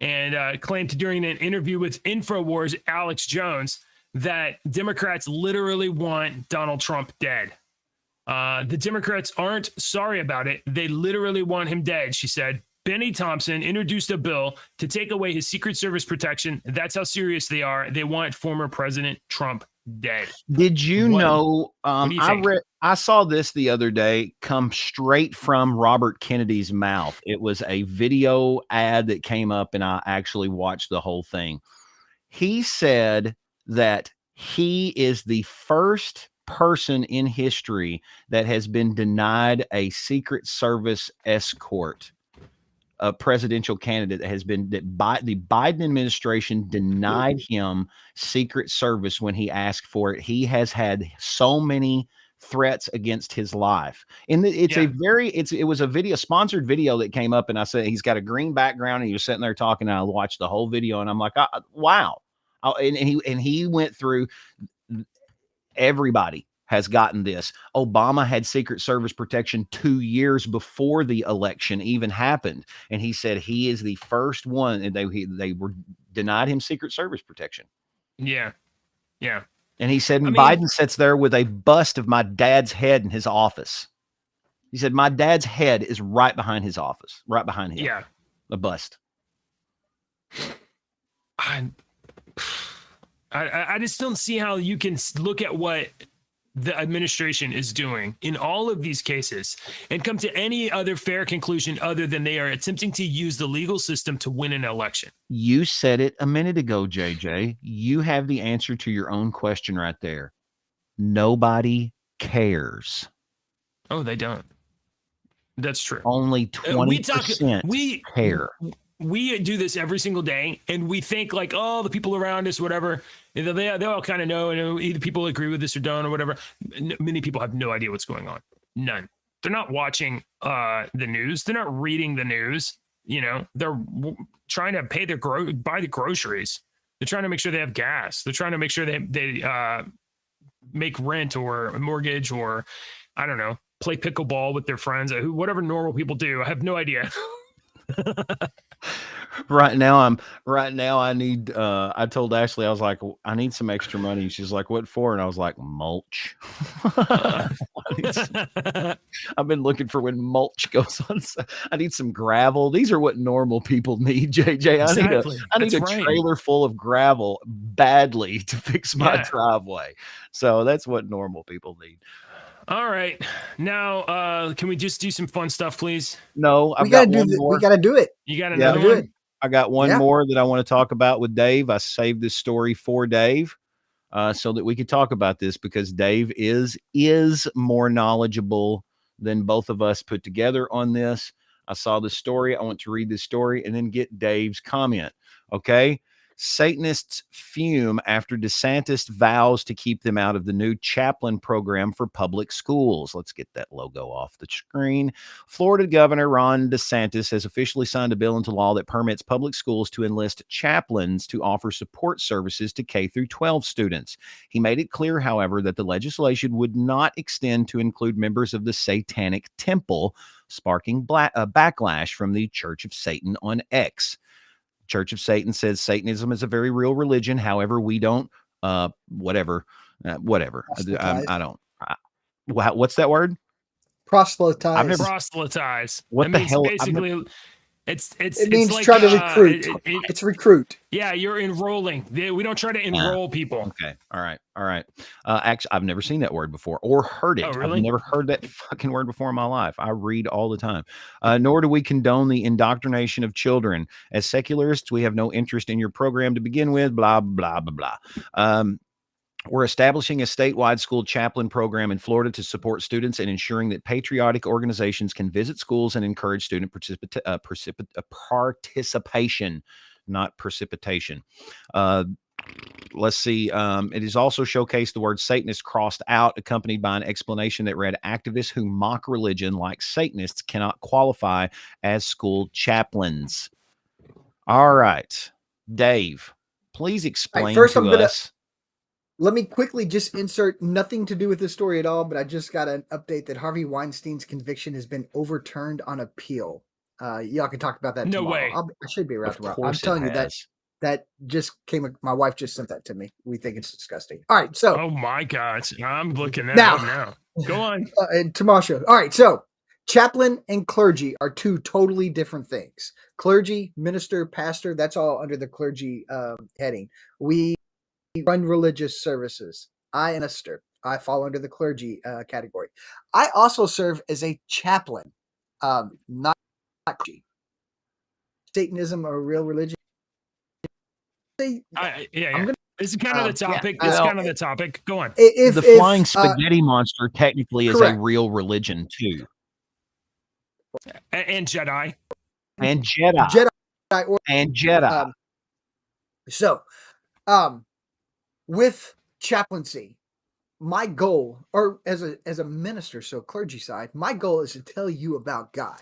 Speaker 2: and claimed during an interview with InfoWars' Alex Jones that Democrats literally want Donald Trump dead. The Democrats aren't sorry about it. They literally want him dead, she said. Benny Thompson introduced a bill to take away his Secret Service protection. That's how serious they are. They want former President Trump dead.
Speaker 3: Did you know?
Speaker 2: do you think?
Speaker 3: I saw this the other day come straight from Robert Kennedy's mouth. It was a video ad that came up, and I actually watched the whole thing. He said that he is the first person in history that has been denied a Secret Service escort. A presidential candidate that has been the Biden administration denied him Secret Service when he asked for it. He has had so many threats against his life. And it was a video, sponsored video that came up, and I said, he's got a green background and he was sitting there talking, and I watched the whole video and I'm like, wow. And he went through, everybody has gotten this. Obama had Secret Service protection 2 years before the election even happened. And he said he is the first one, and they were denied him Secret Service protection.
Speaker 2: Yeah. Yeah.
Speaker 3: And he said, Biden sits there with a bust of my dad's head in his office. He said, my dad's head is right behind his office, right behind him.
Speaker 2: Yeah.
Speaker 3: A bust.
Speaker 2: I just don't see how you can look at what the administration is doing in all of these cases and come to any other fair conclusion other than they are attempting to use the legal system to win an election.
Speaker 3: You said it a minute ago, JJ. You have the answer to your own question right there. Nobody cares.
Speaker 2: Oh, they don't. That's true.
Speaker 3: Only 20% care.
Speaker 2: We do this every single day, and we think like, oh, the people around us, whatever, they all kind of know, and either people agree with this or don't or whatever. Many people have no idea what's going on. None. They're not watching the news. They're not reading the news. You know, they're trying to pay buy the groceries. They're trying to make sure they have gas. They're trying to make sure they make rent or a mortgage or, I don't know, play pickleball with their friends, whatever normal people do. I have no idea.
Speaker 3: Right now I need I told Ashley, I was like, I need some extra money. She's like, what for? And I was like, mulch. I've been looking for when mulch goes on. I need some gravel. These are what normal people need, JJ. I need a trailer full of gravel badly to fix my driveway. So that's what normal people need.
Speaker 2: All right. Now, can we just do some fun stuff, please?
Speaker 3: No,
Speaker 4: we got to do it.
Speaker 2: You got another one?
Speaker 3: I got one more that I want to talk about with Dave. I saved this story for Dave so that we could talk about this because Dave is more knowledgeable than both of us put together on this. I saw the story. I want to read this story and then get Dave's comment. Okay. Satanists fume after DeSantis vows to keep them out of the new chaplain program for public schools. Let's get that logo off the screen. Florida Governor Ron DeSantis has officially signed a bill into law that permits public schools to enlist chaplains to offer support services to K through 12 students. He made it clear, however, that the legislation would not extend to include members of the Satanic Temple, sparking backlash from the Church of Satan on X. Church of Satan says Satanism is a very real religion. However, we don't, whatever. I don't. What's that word?
Speaker 4: Proselytize.
Speaker 2: Proselytize.
Speaker 3: What the hell?
Speaker 2: Basically,
Speaker 4: It means
Speaker 2: like,
Speaker 4: try to recruit.
Speaker 2: it-
Speaker 4: It's recruit.
Speaker 2: yeah, you're enrolling. We don't try to enroll people.
Speaker 3: Okay. All right. Actually, I've never seen that word before or heard it.
Speaker 2: Oh, really?
Speaker 3: I've never heard that fucking word before in my life. I read all the time. Nor do we condone the indoctrination of children. As secularists, we have no interest in your program to begin with. Blah, blah, blah, blah. We're establishing a statewide school chaplain program in Florida to support students and ensuring that patriotic organizations can visit schools and encourage student participation, not precipitation. Let's see. It is also showcased the word Satanist crossed out, accompanied by an explanation that read, activists who mock religion like Satanists cannot qualify as school chaplains. All right. Dave, please explain
Speaker 4: first
Speaker 3: to
Speaker 4: I'm gonna-
Speaker 3: us.
Speaker 4: Let me quickly just insert nothing to do with this story at all, but I just got an update that Harvey Weinstein's conviction has been overturned on appeal. Y'all can talk about that
Speaker 2: No
Speaker 4: tomorrow.
Speaker 2: way.
Speaker 4: I should be around
Speaker 3: Of
Speaker 4: tomorrow. I'm
Speaker 3: course it
Speaker 4: telling you
Speaker 3: has.
Speaker 4: that just came. My wife just sent that to me. We think it's disgusting. All right, so
Speaker 2: Oh my gosh, I'm looking that
Speaker 4: Now-
Speaker 2: up now. Go on.
Speaker 4: and tomorrow's show. All right, so chaplain and clergy are two totally different things. Clergy, minister, pastor, that's all under the clergy heading. We run religious services. I am a minister. I fall under the clergy category. I also serve as a chaplain, not clergy. Satanism a real religion?
Speaker 2: Yeah.
Speaker 4: I'm gonna-
Speaker 2: This is kind of the
Speaker 4: yeah,
Speaker 2: topic. This is
Speaker 3: well,
Speaker 2: kind of the topic. Go on.
Speaker 4: If,
Speaker 3: The
Speaker 4: if,
Speaker 3: flying spaghetti monster technically is a
Speaker 4: correct.
Speaker 3: real religion too.
Speaker 2: And Jedi.
Speaker 3: And Jedi.
Speaker 4: Jedi or
Speaker 3: And Jedi.
Speaker 4: Um, So, with chaplaincy, my goal, or as a minister, so clergy side, my goal is to tell you about God.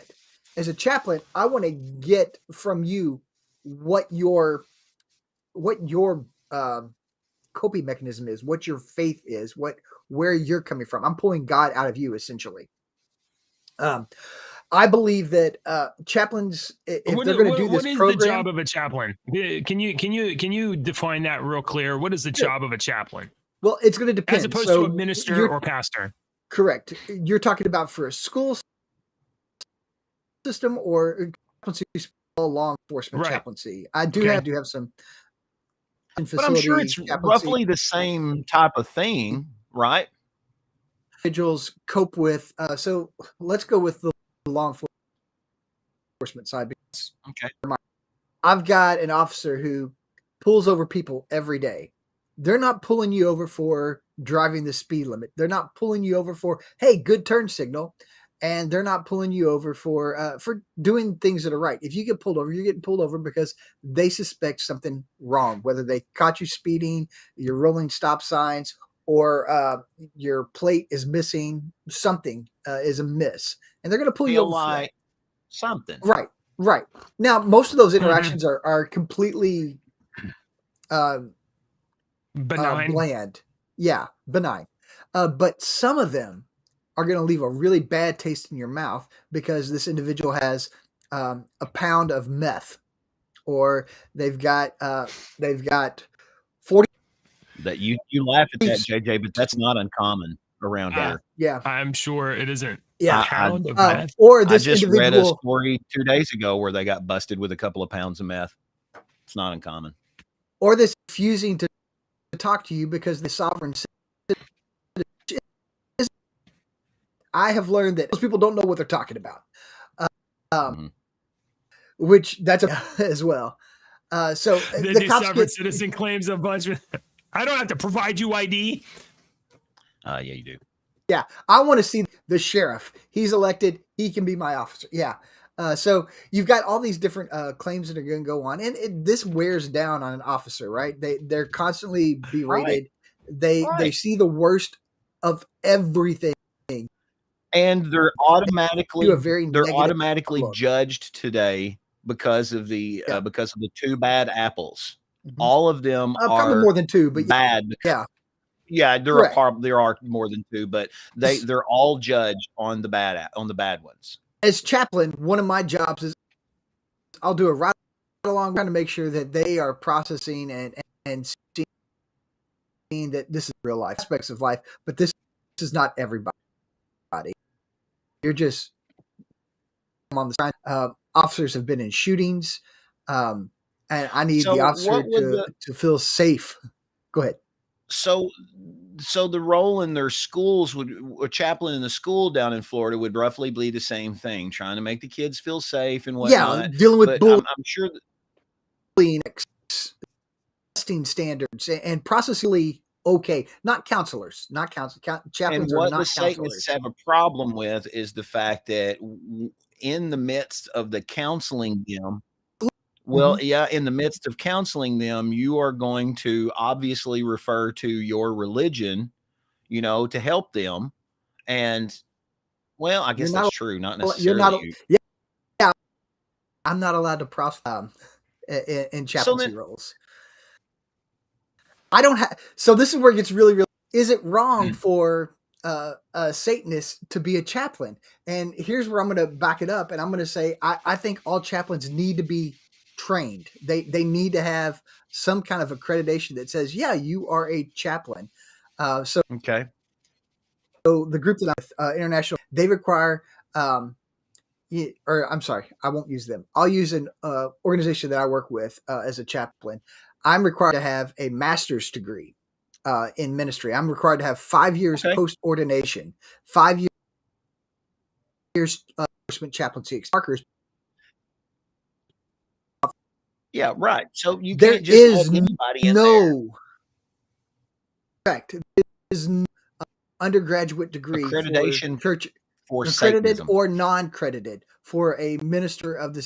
Speaker 4: As a chaplain, I want to get from you what your coping mechanism is, what your faith is, where you're coming from. I'm pulling God out of you, essentially. I believe that chaplains, if they're going to do this
Speaker 2: what is
Speaker 4: program,
Speaker 2: the job of a chaplain? Can you define that real clear? What is the
Speaker 4: Sure.
Speaker 2: job of a chaplain,
Speaker 4: well, it's going to depend.
Speaker 2: as opposed
Speaker 4: So
Speaker 2: to a minister
Speaker 4: you're-
Speaker 2: or pastor?
Speaker 4: Correct. You're talking about for a school system or chaplaincy, law enforcement
Speaker 2: Right.
Speaker 4: chaplaincy. I do
Speaker 2: Okay.
Speaker 4: have some
Speaker 3: But I'm sure it's
Speaker 4: chaplaincy
Speaker 3: roughly the same type of thing, right?
Speaker 4: individuals cope with. So let's go with the law enforcement side. Because
Speaker 3: Okay.
Speaker 4: I've got an officer who pulls over people every day. They're not pulling you over for driving the speed limit. They're not pulling you over for, hey, good turn signal. And they're not pulling you over for doing things that are right. If you get pulled over, you're getting pulled over because they suspect something wrong, whether they caught you speeding, you're rolling stop signs, or your plate is missing, something is amiss. And they're going to pull you
Speaker 3: Feel
Speaker 4: over for that.
Speaker 3: like something.
Speaker 4: Right. Now, most of those
Speaker 2: Mm-hmm.
Speaker 4: interactions are completely
Speaker 2: Benign.
Speaker 4: bland. Yeah, benign. But some of them are going to leave a really bad taste in your mouth because this individual has a pound of meth, or they've got 40.
Speaker 3: That you laugh at that, JJ, but that's not uncommon around here.
Speaker 4: Yeah,
Speaker 2: I'm sure it isn't.
Speaker 4: yeah.
Speaker 2: A pound of
Speaker 4: Uh,
Speaker 2: meth.
Speaker 4: or
Speaker 3: I
Speaker 4: this
Speaker 3: just read a
Speaker 4: individual,
Speaker 3: story 2 days ago where they got busted with a couple of pounds of meth. It's not uncommon.
Speaker 4: or this refusing to talk to you because the sovereign. I have learned that most people don't know what they're talking about,
Speaker 3: Mhm.
Speaker 4: which that's as well. So
Speaker 2: The
Speaker 4: the cops
Speaker 2: sovereign
Speaker 4: get,
Speaker 2: citizen claims a bunch of. I don't have to provide you ID.
Speaker 3: Yeah, you do.
Speaker 4: yeah, I want to see the sheriff. He's elected. He can be my officer. Yeah. So you've got all these different claims that are going to go on, and this wears down on an officer, right? They're constantly berated. They
Speaker 3: Right.
Speaker 4: see the worst of everything.
Speaker 3: And they're automatically
Speaker 4: Do a very negative outlook.
Speaker 3: judged today because of the
Speaker 4: Yeah.
Speaker 3: two bad apples.
Speaker 4: Mhm.
Speaker 3: All of them
Speaker 4: Probably
Speaker 3: are
Speaker 4: more than two, but
Speaker 3: bad.
Speaker 4: yeah.
Speaker 3: Yeah,
Speaker 4: Correct.
Speaker 3: there are more than two, but they're all judged on the bad ones.
Speaker 4: As chaplain, one of my jobs is I'll do a ride along trying to make sure that they are processing and seeing that this is real life aspects of life, but this is not everybody. You're just on the side. officers have been in shootings, and I need
Speaker 3: So
Speaker 4: the officer
Speaker 3: what would
Speaker 4: to feel safe. Go ahead.
Speaker 3: So the role in their schools would a chaplain in the school down in Florida would roughly be the same thing, trying to make the kids feel safe and
Speaker 4: Yeah,
Speaker 3: whatnot.
Speaker 4: dealing with
Speaker 3: But I'm sure that,
Speaker 4: bullying, testing standards, and processally okay. Not counselors, not counsel.
Speaker 3: and
Speaker 4: Chaplains are
Speaker 3: what
Speaker 4: not
Speaker 3: the Satanists
Speaker 4: counselors.
Speaker 3: have a problem with is the fact that in the midst of the counseling them, well, yeah, in the midst of counseling them, you are going to obviously refer to your religion, to help them. And well, I guess
Speaker 4: You're
Speaker 3: that's
Speaker 4: not.
Speaker 3: true. Not
Speaker 4: You're not.
Speaker 3: necessarily.
Speaker 4: Yeah, I'm not allowed to process in chaplaincy
Speaker 3: then-
Speaker 4: roles. I don't have. So this is where it gets really, really. Is it wrong for a Satanist to be a chaplain? And here's where I'm going to back it up, and I'm going to say I think all chaplains need to be trained. They need to have some kind of accreditation that says, yeah, you are a chaplain. So
Speaker 3: Okay.
Speaker 4: the group that I international, they require. Or I'm sorry, I won't use them. I'll use an organization that I work with as a chaplain. I'm required to have a master's degree in ministry. I'm required to have 5 years
Speaker 3: Okay.
Speaker 4: post ordination, 5 years chaplaincy experience.
Speaker 3: Yeah, right. So you
Speaker 4: There
Speaker 3: can't just
Speaker 4: is
Speaker 3: have anybody in there.
Speaker 4: No, correct. There is no undergraduate degree
Speaker 3: Accreditation
Speaker 4: for church,
Speaker 3: for
Speaker 4: accredited
Speaker 3: Satanism.
Speaker 4: or non-credited for a minister of the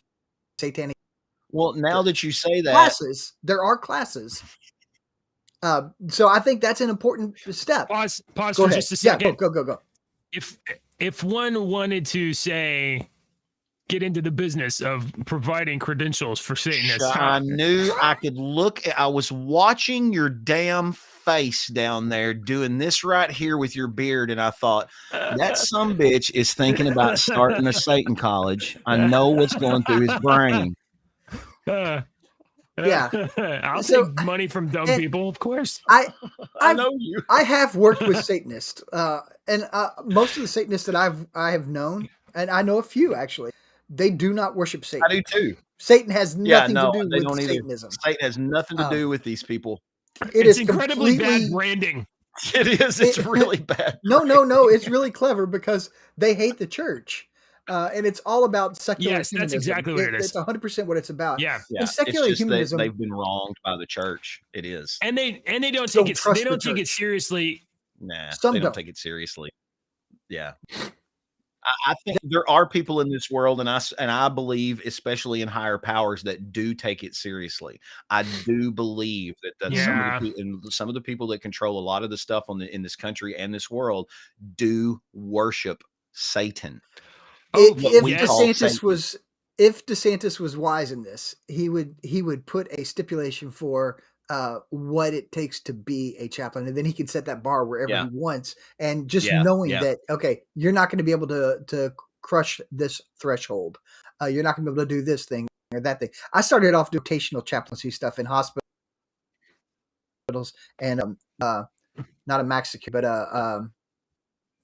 Speaker 4: satanic
Speaker 3: Well, now that you say that,
Speaker 4: classes. There are classes. So I think that's an important step.
Speaker 2: Pause
Speaker 4: Go
Speaker 2: for
Speaker 4: ahead.
Speaker 2: just a
Speaker 4: Yeah,
Speaker 2: second.
Speaker 4: go.
Speaker 2: If one wanted to say get into the business of providing credentials for Satanists,
Speaker 3: I knew I could look. I was watching your damn face down there doing this right here with your beard, and I thought that sumbitch is thinking about starting a Satan college. I know what's going through his brain.
Speaker 4: Yeah.
Speaker 2: I'll
Speaker 4: So-
Speaker 2: take money from dumb
Speaker 4: and-
Speaker 2: people, of course.
Speaker 3: I
Speaker 4: I've-
Speaker 3: know you.
Speaker 4: I have worked with Satanists, and most of the Satanists that I have known, and I know a few actually, they do not worship Satan.
Speaker 3: I do too.
Speaker 4: Satan has
Speaker 3: Yeah,
Speaker 4: nothing
Speaker 3: no,
Speaker 4: to do
Speaker 3: they
Speaker 4: with
Speaker 3: don't either.
Speaker 4: Satanism.
Speaker 3: Satan has nothing to do with these people.
Speaker 4: It
Speaker 2: It's
Speaker 4: is
Speaker 2: incredibly
Speaker 4: completely
Speaker 2: bad branding.
Speaker 3: It is. It's
Speaker 4: It-
Speaker 3: really bad.
Speaker 4: no. It's really clever because they hate the church, and it's all about secular.
Speaker 2: Yes, that's
Speaker 4: humanism.
Speaker 2: exactly what it is.
Speaker 4: It's 100% what it's about.
Speaker 2: Yeah.
Speaker 3: Yeah,
Speaker 4: And secular
Speaker 3: it's just
Speaker 4: humanism.
Speaker 3: they've been wronged by the church. It is.
Speaker 2: And they don't
Speaker 4: Don't
Speaker 2: take it
Speaker 4: trust
Speaker 2: they
Speaker 4: the
Speaker 2: don't take it
Speaker 4: church.
Speaker 2: seriously.
Speaker 3: Nah,
Speaker 4: Some
Speaker 3: they don't
Speaker 4: don't.
Speaker 3: take it seriously. Yeah. I think there are people in this world, and I believe, especially in higher powers, that do take it seriously. I do believe that
Speaker 2: Yeah.
Speaker 3: some of the people that control a lot of the stuff in this country and this world do worship Satan.
Speaker 4: If
Speaker 3: what we call
Speaker 4: DeSantis
Speaker 3: Satan.
Speaker 4: was wise in this, he would put a stipulation for what it takes to be a chaplain, and then he can set that bar wherever
Speaker 3: Yeah.
Speaker 4: he wants. And just
Speaker 3: Yeah,
Speaker 4: knowing
Speaker 3: yeah.
Speaker 4: that, okay, you're not going to be able to crush this threshold. You're not going to be able to do this thing or that thing. I started off doing rotational chaplaincy stuff in hospitals and not a max secure, but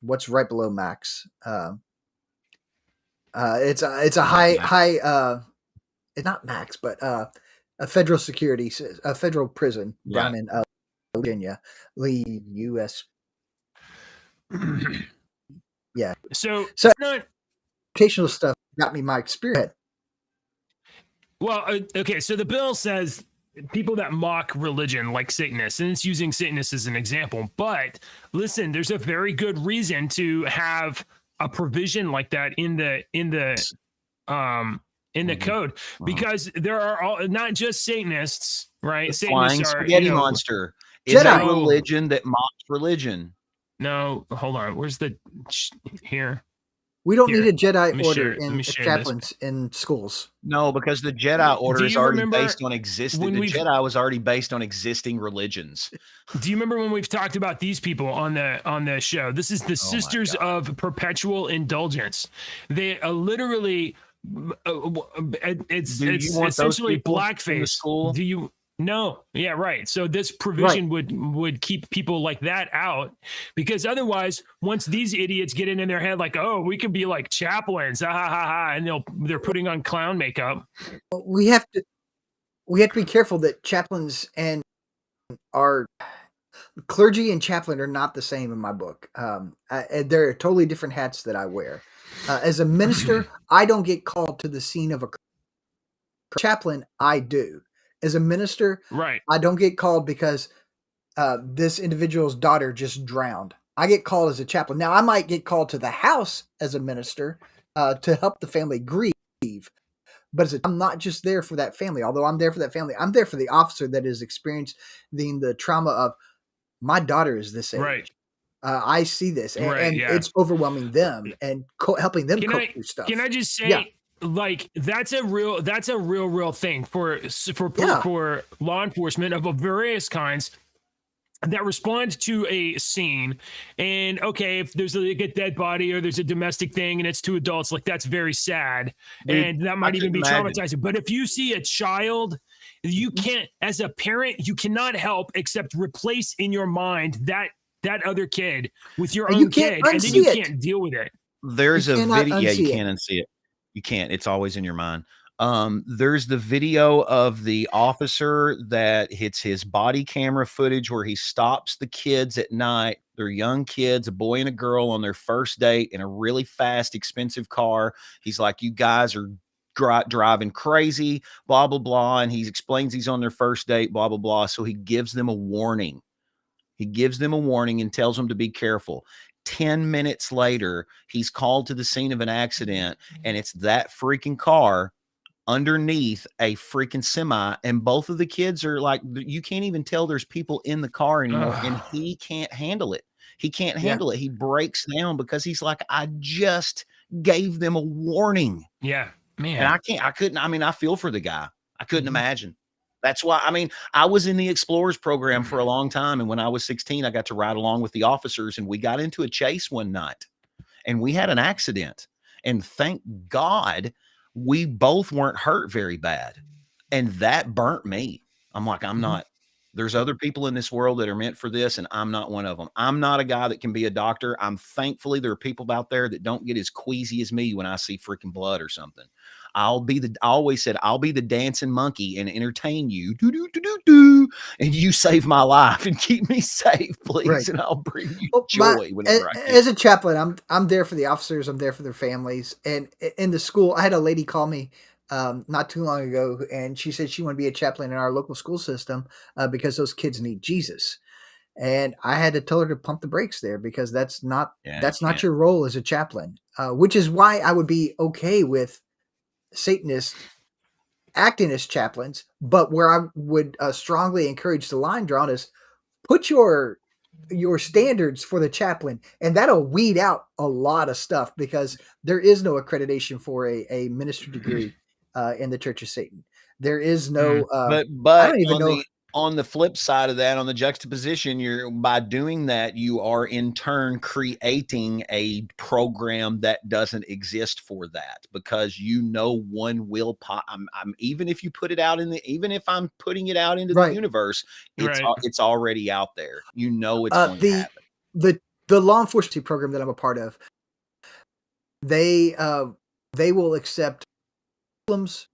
Speaker 4: what's right below max. It's a high it's not max, but a federal security, a federal prison down in Virginia, Lee, U.S. Yeah.
Speaker 2: So
Speaker 4: So-
Speaker 2: it's not
Speaker 4: Vocational stuff got me my experience.
Speaker 2: well, okay. So the bill says people that mock religion, like Satanists, and it's using Satanists as an example. But listen, there's a very good reason to have a provision like that in the code, because there are not just Satanists, right?
Speaker 3: The
Speaker 2: Satanists
Speaker 3: flying
Speaker 2: are,
Speaker 3: spaghetti
Speaker 2: you know,
Speaker 3: monster is a
Speaker 4: Jedi.
Speaker 3: religion that mocks religion.
Speaker 2: No, hold on. Where's the here?
Speaker 4: We don't
Speaker 2: Here,
Speaker 4: need a Jedi
Speaker 2: let me
Speaker 4: order
Speaker 2: share- let
Speaker 4: in
Speaker 2: me share
Speaker 4: chaplains in schools.
Speaker 3: No, because the Jedi Order is
Speaker 2: you
Speaker 3: already
Speaker 2: remember
Speaker 3: based on existing.
Speaker 2: when
Speaker 3: The
Speaker 2: we've-
Speaker 3: Jedi was already based on existing religions.
Speaker 2: Do you remember when we've talked about these people on the show? This is the Sisters of Perpetual Indulgence. They literally it's
Speaker 3: Do you want those
Speaker 2: essentially
Speaker 3: people in the
Speaker 2: blackface.
Speaker 3: school?
Speaker 2: Do you No, yeah, right. So this provision would keep people like that out, because otherwise, once these idiots get it in their head, like, oh, we could be like chaplains, ha ha ha, ha, and they're putting on clown makeup.
Speaker 4: We have to be careful that chaplains and our clergy and chaplain are not the same in my book. They're totally different hats that I wear. As a minister, I don't get called to the scene of a chaplain. I do. As a minister,
Speaker 2: Right.
Speaker 4: I don't get called because this individual's daughter just drowned. I get called as a chaplain. Now, I might get called to the house as a minister to help the family grieve. But I'm not just there for that family. Although I'm there for that family, I'm there for the officer that is experiencing the trauma of my daughter is this age.
Speaker 2: Right.
Speaker 4: I see this, and
Speaker 2: yeah.
Speaker 4: it's overwhelming them and helping them cope through stuff.
Speaker 2: Can I just say,
Speaker 4: Yeah.
Speaker 2: like, that's a real thing for law enforcement of various kinds that respond to a scene. And okay, if there's a dead body or there's a domestic thing and it's two adults, like, that's very sad.
Speaker 3: Dude,
Speaker 2: and that might
Speaker 3: I
Speaker 2: even be
Speaker 3: couldn't imagine.
Speaker 2: traumatizing. But if you see a child, you can't, as a parent, you cannot help except replace in your mind that other kid with your
Speaker 4: And
Speaker 2: own
Speaker 4: you can't
Speaker 2: kid, and then you
Speaker 4: unsee it.
Speaker 2: can't deal with it.
Speaker 3: There's
Speaker 4: You
Speaker 3: a
Speaker 4: cannot
Speaker 3: video. Yeah, you
Speaker 4: unsee it.
Speaker 3: can't unsee it. You can't. It's always in your mind. There's the video of the officer that hits his body camera footage where he stops the kids at night. They're young kids, a boy and a girl, on their first date in a really fast, expensive car. He's like, you guys are driving crazy, blah, blah, blah. And he explains he's on their first date, blah, blah, blah. So he gives them a warning. He gives them a warning and tells them to be careful. 10 minutes later, he's called to the scene of an accident, and it's that freaking car underneath a freaking semi, and both of the kids are like, you can't even tell there's people in the car anymore. And he can't handle it. He can't handle it. He breaks down because he's like, I just gave them a warning.
Speaker 2: Yeah, man.
Speaker 3: And I feel for the guy. I couldn't imagine. That's why, I was in the Explorers program for a long time. And when I was 16, I got to ride along with the officers, and we got into a chase one night and we had an accident. And thank God we both weren't hurt very bad. And that burnt me. I'm like, I'm not, there's other people in this world that are meant for this, and I'm not one of them. I'm not a guy that can be a doctor. Thankfully, there are people out there that don't get as queasy as me when I see freaking blood or something. I always said, I'll be the dancing monkey and entertain you, and you save my life and keep me safe, please.
Speaker 4: Right.
Speaker 3: And I'll bring you joy whenever I can.
Speaker 4: As a chaplain, I'm there for the officers. I'm there for their families. And in the school, I had a lady call me not too long ago, and she said she wanted to be a chaplain in our local school system because those kids need Jesus. And I had to tell her to pump the brakes there, because that's not your role as a chaplain, which is why I would be okay with Satanists acting as chaplains. But where I would strongly encourage the line drawn is put your standards for the chaplain, and that'll weed out a lot of stuff, because there is no accreditation for a ministry degree in the Church of Satan. There is no
Speaker 3: but
Speaker 4: I don't even know.
Speaker 3: On the flip side of that, on the juxtaposition, by doing that, you are in turn creating a program that doesn't exist for that, because one will pop. Even if you put it out even if I'm putting it out into the universe, it's already out there. It's going to happen.
Speaker 4: The law enforcement program that I'm a part of, they will accept Muslims,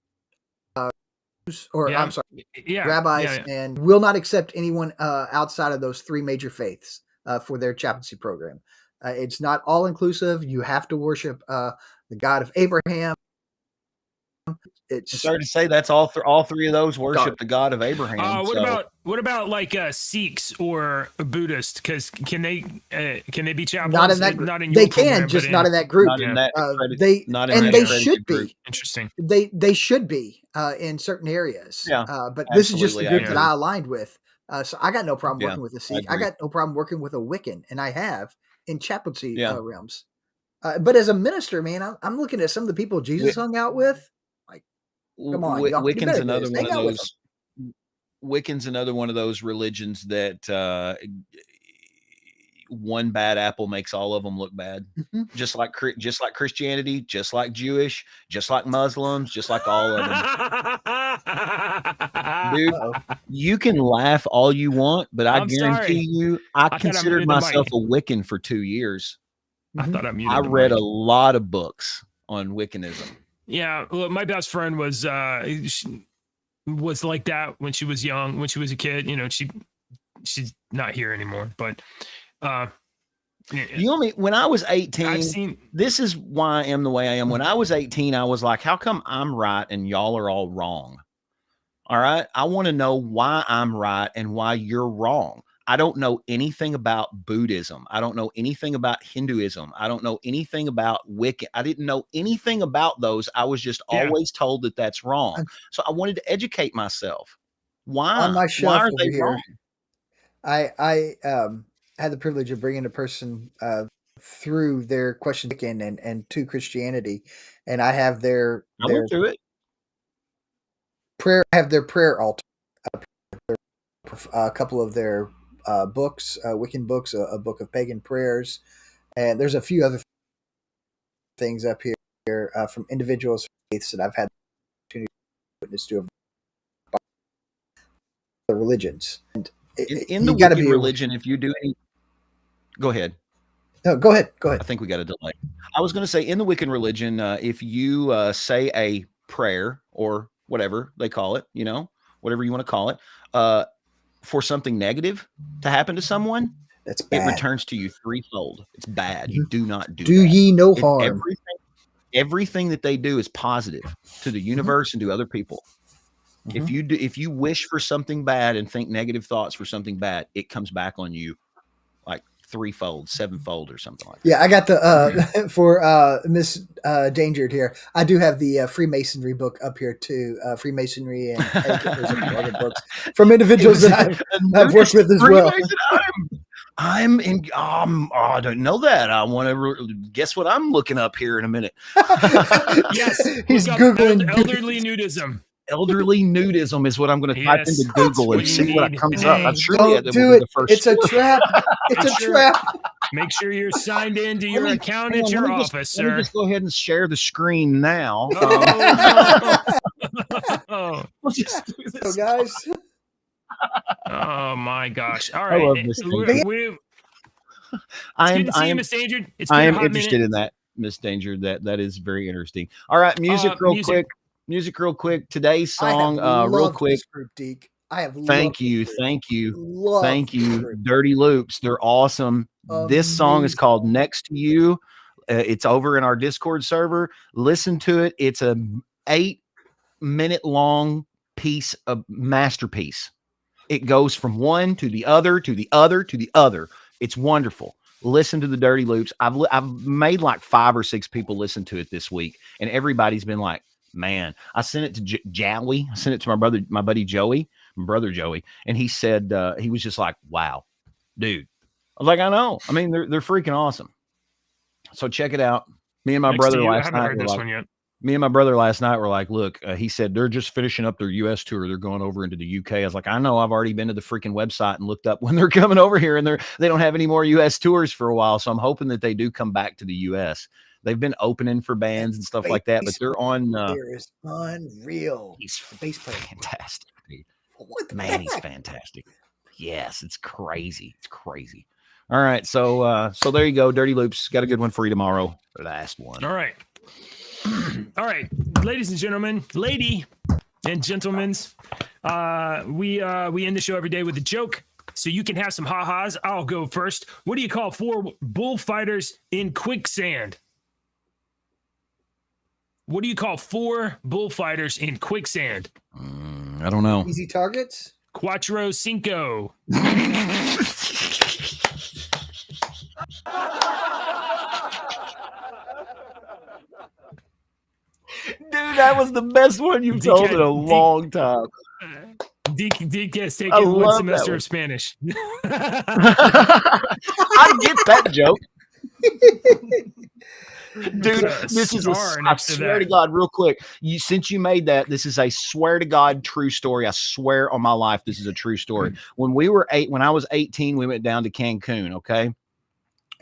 Speaker 4: rabbis, and will not accept anyone outside of those three major faiths for their chaplaincy program. It's not all inclusive. You have to worship the God of Abraham.
Speaker 3: It's hard to say that's all three of those worship the God of Abraham.
Speaker 2: What about like Sikhs or Buddhist? Because can they be chaplains?
Speaker 4: Not in that group.
Speaker 2: Not in
Speaker 4: they
Speaker 2: your
Speaker 4: can,
Speaker 2: program,
Speaker 4: just not in that group.
Speaker 3: Not in that
Speaker 4: they should
Speaker 3: group.
Speaker 4: be.
Speaker 2: Interesting.
Speaker 4: They should be in certain areas.
Speaker 3: Yeah,
Speaker 4: but this is just the group
Speaker 3: absolutely,
Speaker 4: that I aligned with. So I got no problem working with a Sikh. I got no problem working with a Wiccan, and I have in chaplaincy realms. But as a minister, man, I'm looking at some of the people Jesus hung out with. Come on,
Speaker 3: Wiccan's another one of those. Wiccan's another one of those religions that one bad apple makes all of them look bad.
Speaker 4: Mhm.
Speaker 3: Just like Christianity, just like Jewish, just like Muslims, just like all of them. Dude,
Speaker 4: Uh-oh.
Speaker 3: you can laugh all you want, but I
Speaker 2: I'm
Speaker 3: guarantee
Speaker 2: sorry.
Speaker 3: you, I
Speaker 2: thought I
Speaker 3: considered
Speaker 2: muted the
Speaker 3: myself
Speaker 2: mic.
Speaker 3: a Wiccan for 2 years.
Speaker 2: I thought I muted.
Speaker 3: I
Speaker 2: the
Speaker 3: read
Speaker 2: mic.
Speaker 3: a lot of books on Wiccanism.
Speaker 2: Yeah, well, my best friend was like that when she was young, when she was a kid. You know, she's not here anymore. But
Speaker 3: You know me, when I was 18,
Speaker 2: I've seen.
Speaker 3: this is why I am the way I am. When I was 18, I was like, how come I'm right and y'all are all wrong? All right. I want to know why I'm right and why you're wrong. I don't know anything about Buddhism. I don't know anything about Hinduism. I don't know anything about Wicca. I didn't know anything about those. I was just
Speaker 2: Yeah.
Speaker 3: always told that that's wrong. So I wanted to educate myself. Why?
Speaker 4: On my
Speaker 3: Why
Speaker 4: shelf
Speaker 3: are
Speaker 4: over
Speaker 3: they
Speaker 4: here,
Speaker 3: wrong?
Speaker 4: I had the privilege of bringing a person through their question and to Christianity, and I have their
Speaker 3: I went through it.
Speaker 4: prayer altar, a couple of their books, Wiccan books, a book of pagan prayers, and there's a few other things up here from individuals' faiths that I've had the opportunity to witness to of the religions. And
Speaker 3: In the
Speaker 4: you gotta
Speaker 3: Wiccan
Speaker 4: be
Speaker 3: religion, if you do any, go ahead.
Speaker 4: No, go ahead. Go
Speaker 3: I
Speaker 4: ahead.
Speaker 3: think we got a delay. I was going to say in the Wiccan religion, if you say a prayer or whatever they call it, you know, whatever you want to call it, for something negative to happen to someone,
Speaker 4: That's
Speaker 3: it
Speaker 4: bad.
Speaker 3: returns to you threefold. It's bad. You do not do
Speaker 4: Do
Speaker 3: that.
Speaker 4: ye no harm?
Speaker 3: Everything that they do is positive to the universe and to other people. If you wish for something bad and think negative thoughts for something bad, it comes back on you like threefold, sevenfold, or something like that.
Speaker 4: Yeah, I got the for Miss Dangered here. I do have the Freemasonry book up here too. Freemasonry and there's a few other books from individuals that I've worked with as well.
Speaker 3: I'm in. I don't know that. I want to guess what I'm looking up here in a minute.
Speaker 2: Yes,
Speaker 4: He's
Speaker 2: look up
Speaker 4: Googling
Speaker 2: elderly nudism.
Speaker 3: Elderly nudism is what I'm going to type
Speaker 2: Yes,
Speaker 3: into Google and
Speaker 2: that's
Speaker 3: see
Speaker 2: what
Speaker 3: what
Speaker 2: you
Speaker 3: comes
Speaker 2: need.
Speaker 3: up. I'm sure
Speaker 4: Don't
Speaker 3: that
Speaker 4: do
Speaker 3: will be
Speaker 4: it.
Speaker 3: the first
Speaker 4: It's a
Speaker 3: story.
Speaker 4: trap. It's a
Speaker 2: Sure.
Speaker 4: trap.
Speaker 2: Make sure you're signed into your
Speaker 3: Let me-
Speaker 2: account
Speaker 3: hang
Speaker 2: at
Speaker 3: on,
Speaker 2: your
Speaker 3: let me just-
Speaker 2: office,
Speaker 3: Let me
Speaker 2: sir.
Speaker 3: just go ahead and share the screen now.
Speaker 2: Oh,
Speaker 3: We'll just do this.
Speaker 4: So guys,
Speaker 2: oh my gosh! All
Speaker 3: I
Speaker 2: right,
Speaker 3: love this thing.
Speaker 2: It's good to see you, Miss Danger. It's been
Speaker 3: I
Speaker 2: a
Speaker 3: am
Speaker 2: hot
Speaker 3: interested
Speaker 2: minute.
Speaker 3: in that, Miss Danger. That is very interesting. All right, music real
Speaker 2: music.
Speaker 3: quick. Music real quick. Today's
Speaker 4: I have
Speaker 3: song, real
Speaker 4: loved
Speaker 3: quick.
Speaker 4: this group, Deke. I have.
Speaker 3: Thank
Speaker 4: loved
Speaker 3: you,
Speaker 4: this group.
Speaker 3: thank you,
Speaker 4: Loved
Speaker 3: thank
Speaker 4: this
Speaker 3: you.
Speaker 4: group.
Speaker 3: Dirty Loops, they're awesome. This song is
Speaker 4: Amazing.
Speaker 3: called Next to You. It's over in our Discord server. Listen to it. It's a 8-minute long piece of masterpiece. It goes from one to the other to the other to the other. It's wonderful. Listen to the Dirty Loops. I've made like 5 or 6 people listen to it this week, and everybody's been like, "Man!" I sent it to Joey. I sent it to my buddy Joey, my brother Joey, and he said he was just like, "Wow, dude." I was like, "I know. I mean, they're freaking awesome." So check it out. Me and my
Speaker 2: Next to
Speaker 3: brother
Speaker 2: you. I
Speaker 3: last
Speaker 2: haven't
Speaker 3: night
Speaker 2: heard
Speaker 3: were
Speaker 2: this
Speaker 3: like,
Speaker 2: one yet.
Speaker 3: me and my brother last night were like, look, he said they're just finishing up their US tour. They're going over into the UK. I was like, I know, I've already been to the freaking website and looked up when they're coming over here, and they don't have any more US tours for a while. So I'm hoping that they do come back to the US. They've been opening for bands and stuff like that, but they're on.
Speaker 4: Here is unreal.
Speaker 3: He's
Speaker 4: The bass player.
Speaker 3: fantastic, dude.
Speaker 4: What the
Speaker 3: Man, he's
Speaker 4: heck?
Speaker 3: fantastic. Yes, it's crazy. It's crazy. All right, so there you go. Dirty Loops, got a good one for you tomorrow. Last one.
Speaker 2: All right. All right, ladies and gentlemen, lady and gentlemen, we end the show every day with a joke, so you can have some ha-has. I'll go first. What do you call 4 bullfighters in quicksand? What do you call 4 bullfighters in quicksand?
Speaker 3: I don't know.
Speaker 4: Easy targets.
Speaker 2: Cuatro cinco.
Speaker 3: Dude, that was the best one you've told in a long time.
Speaker 2: Deke has
Speaker 3: I
Speaker 2: taken one
Speaker 3: love
Speaker 2: semester
Speaker 3: that
Speaker 2: of Spanish.
Speaker 3: I get that joke. Dude,
Speaker 2: Put a
Speaker 3: this is
Speaker 2: star
Speaker 3: I
Speaker 2: next to
Speaker 3: swear to
Speaker 2: that.
Speaker 3: God, real quick. Since you made that, this is a swear to God true story. I swear on my life, this is a true story. When I was 18, we went down to Cancun, okay?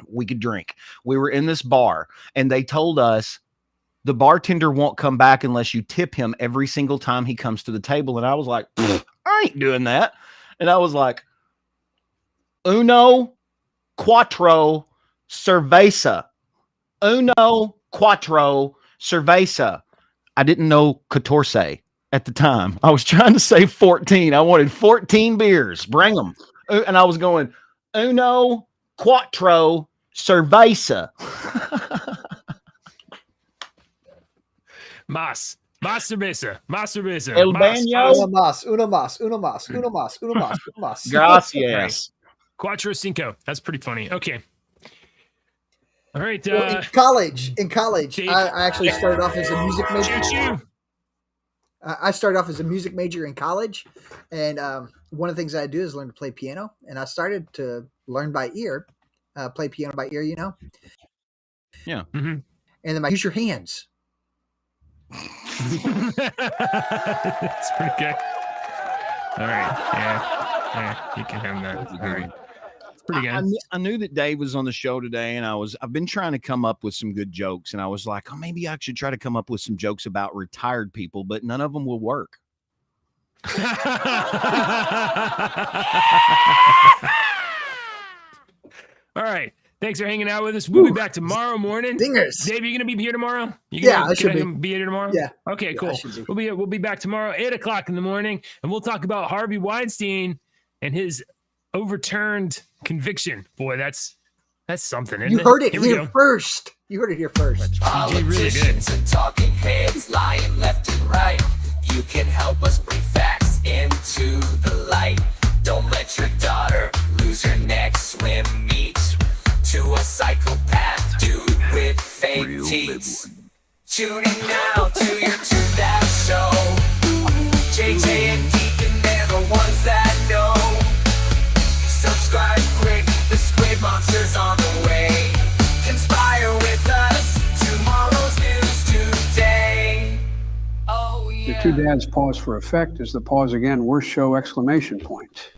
Speaker 3: we could drink. We were in this bar, and they told us the bartender won't come back unless you tip him every single time he comes to the table. And I was like, I ain't doing that. And I was like, uno, cuatro, cerveza. Uno, cuatro, cerveza. I didn't know 14 at the time. I was trying to say 14. I wanted 14 beers. Bring them. And I was going, uno, cuatro, cerveza.
Speaker 2: Mas cerveza.
Speaker 3: El baño.
Speaker 4: Uno más.
Speaker 3: Gracias.
Speaker 2: Cuatro cinco. That's pretty funny. Okay. All right.
Speaker 4: Well, in college,
Speaker 2: Dave.
Speaker 4: I actually started off as a music major.
Speaker 2: Choo-choo.
Speaker 4: I started off as a music major in college, and one of the things I do is learn to play piano. And I started to learn by ear, play piano by ear.
Speaker 3: Yeah.
Speaker 2: Mm-hmm.
Speaker 4: And then use your hands.
Speaker 2: That's pretty good. All right. Yeah. You can have that. All right. It's pretty good.
Speaker 3: I knew that Dave was on the show today, and I've been trying to come up with some good jokes, and I was like, oh, maybe I should try to come up with some jokes about retired people, but none of them will work.
Speaker 2: All right. Thanks for hanging out with us. We'll be back tomorrow morning.
Speaker 4: Dingers.
Speaker 2: Dave, you gonna be here tomorrow?
Speaker 4: I should
Speaker 2: be here tomorrow.
Speaker 4: Yeah.
Speaker 2: Okay,
Speaker 4: Yeah,
Speaker 2: cool.
Speaker 4: I should be.
Speaker 2: We'll be back tomorrow, 8:00 in the morning, and we'll talk about Harvey Weinstein and his overturned conviction. Boy, that's something. Isn't
Speaker 4: You
Speaker 2: it?
Speaker 4: heard it
Speaker 2: Here we
Speaker 4: here
Speaker 2: go.
Speaker 4: first. You heard it here first.
Speaker 2: You did really good.
Speaker 1: Politicians and talking heads lying left and right. You can help us bring facts into the light. Don't let your daughter lose her next swim meet to a psychopath dude with fake teeth. Tune in now to your Tune That Show. JJ and Deacon, they're the ones that know. Subscribe quick, the Squid Monster's on the way. Conspire with us, tomorrow's news today. Oh
Speaker 5: The
Speaker 1: yeah.
Speaker 5: two dads pause for effect is the pause again, worst show, exclamation point.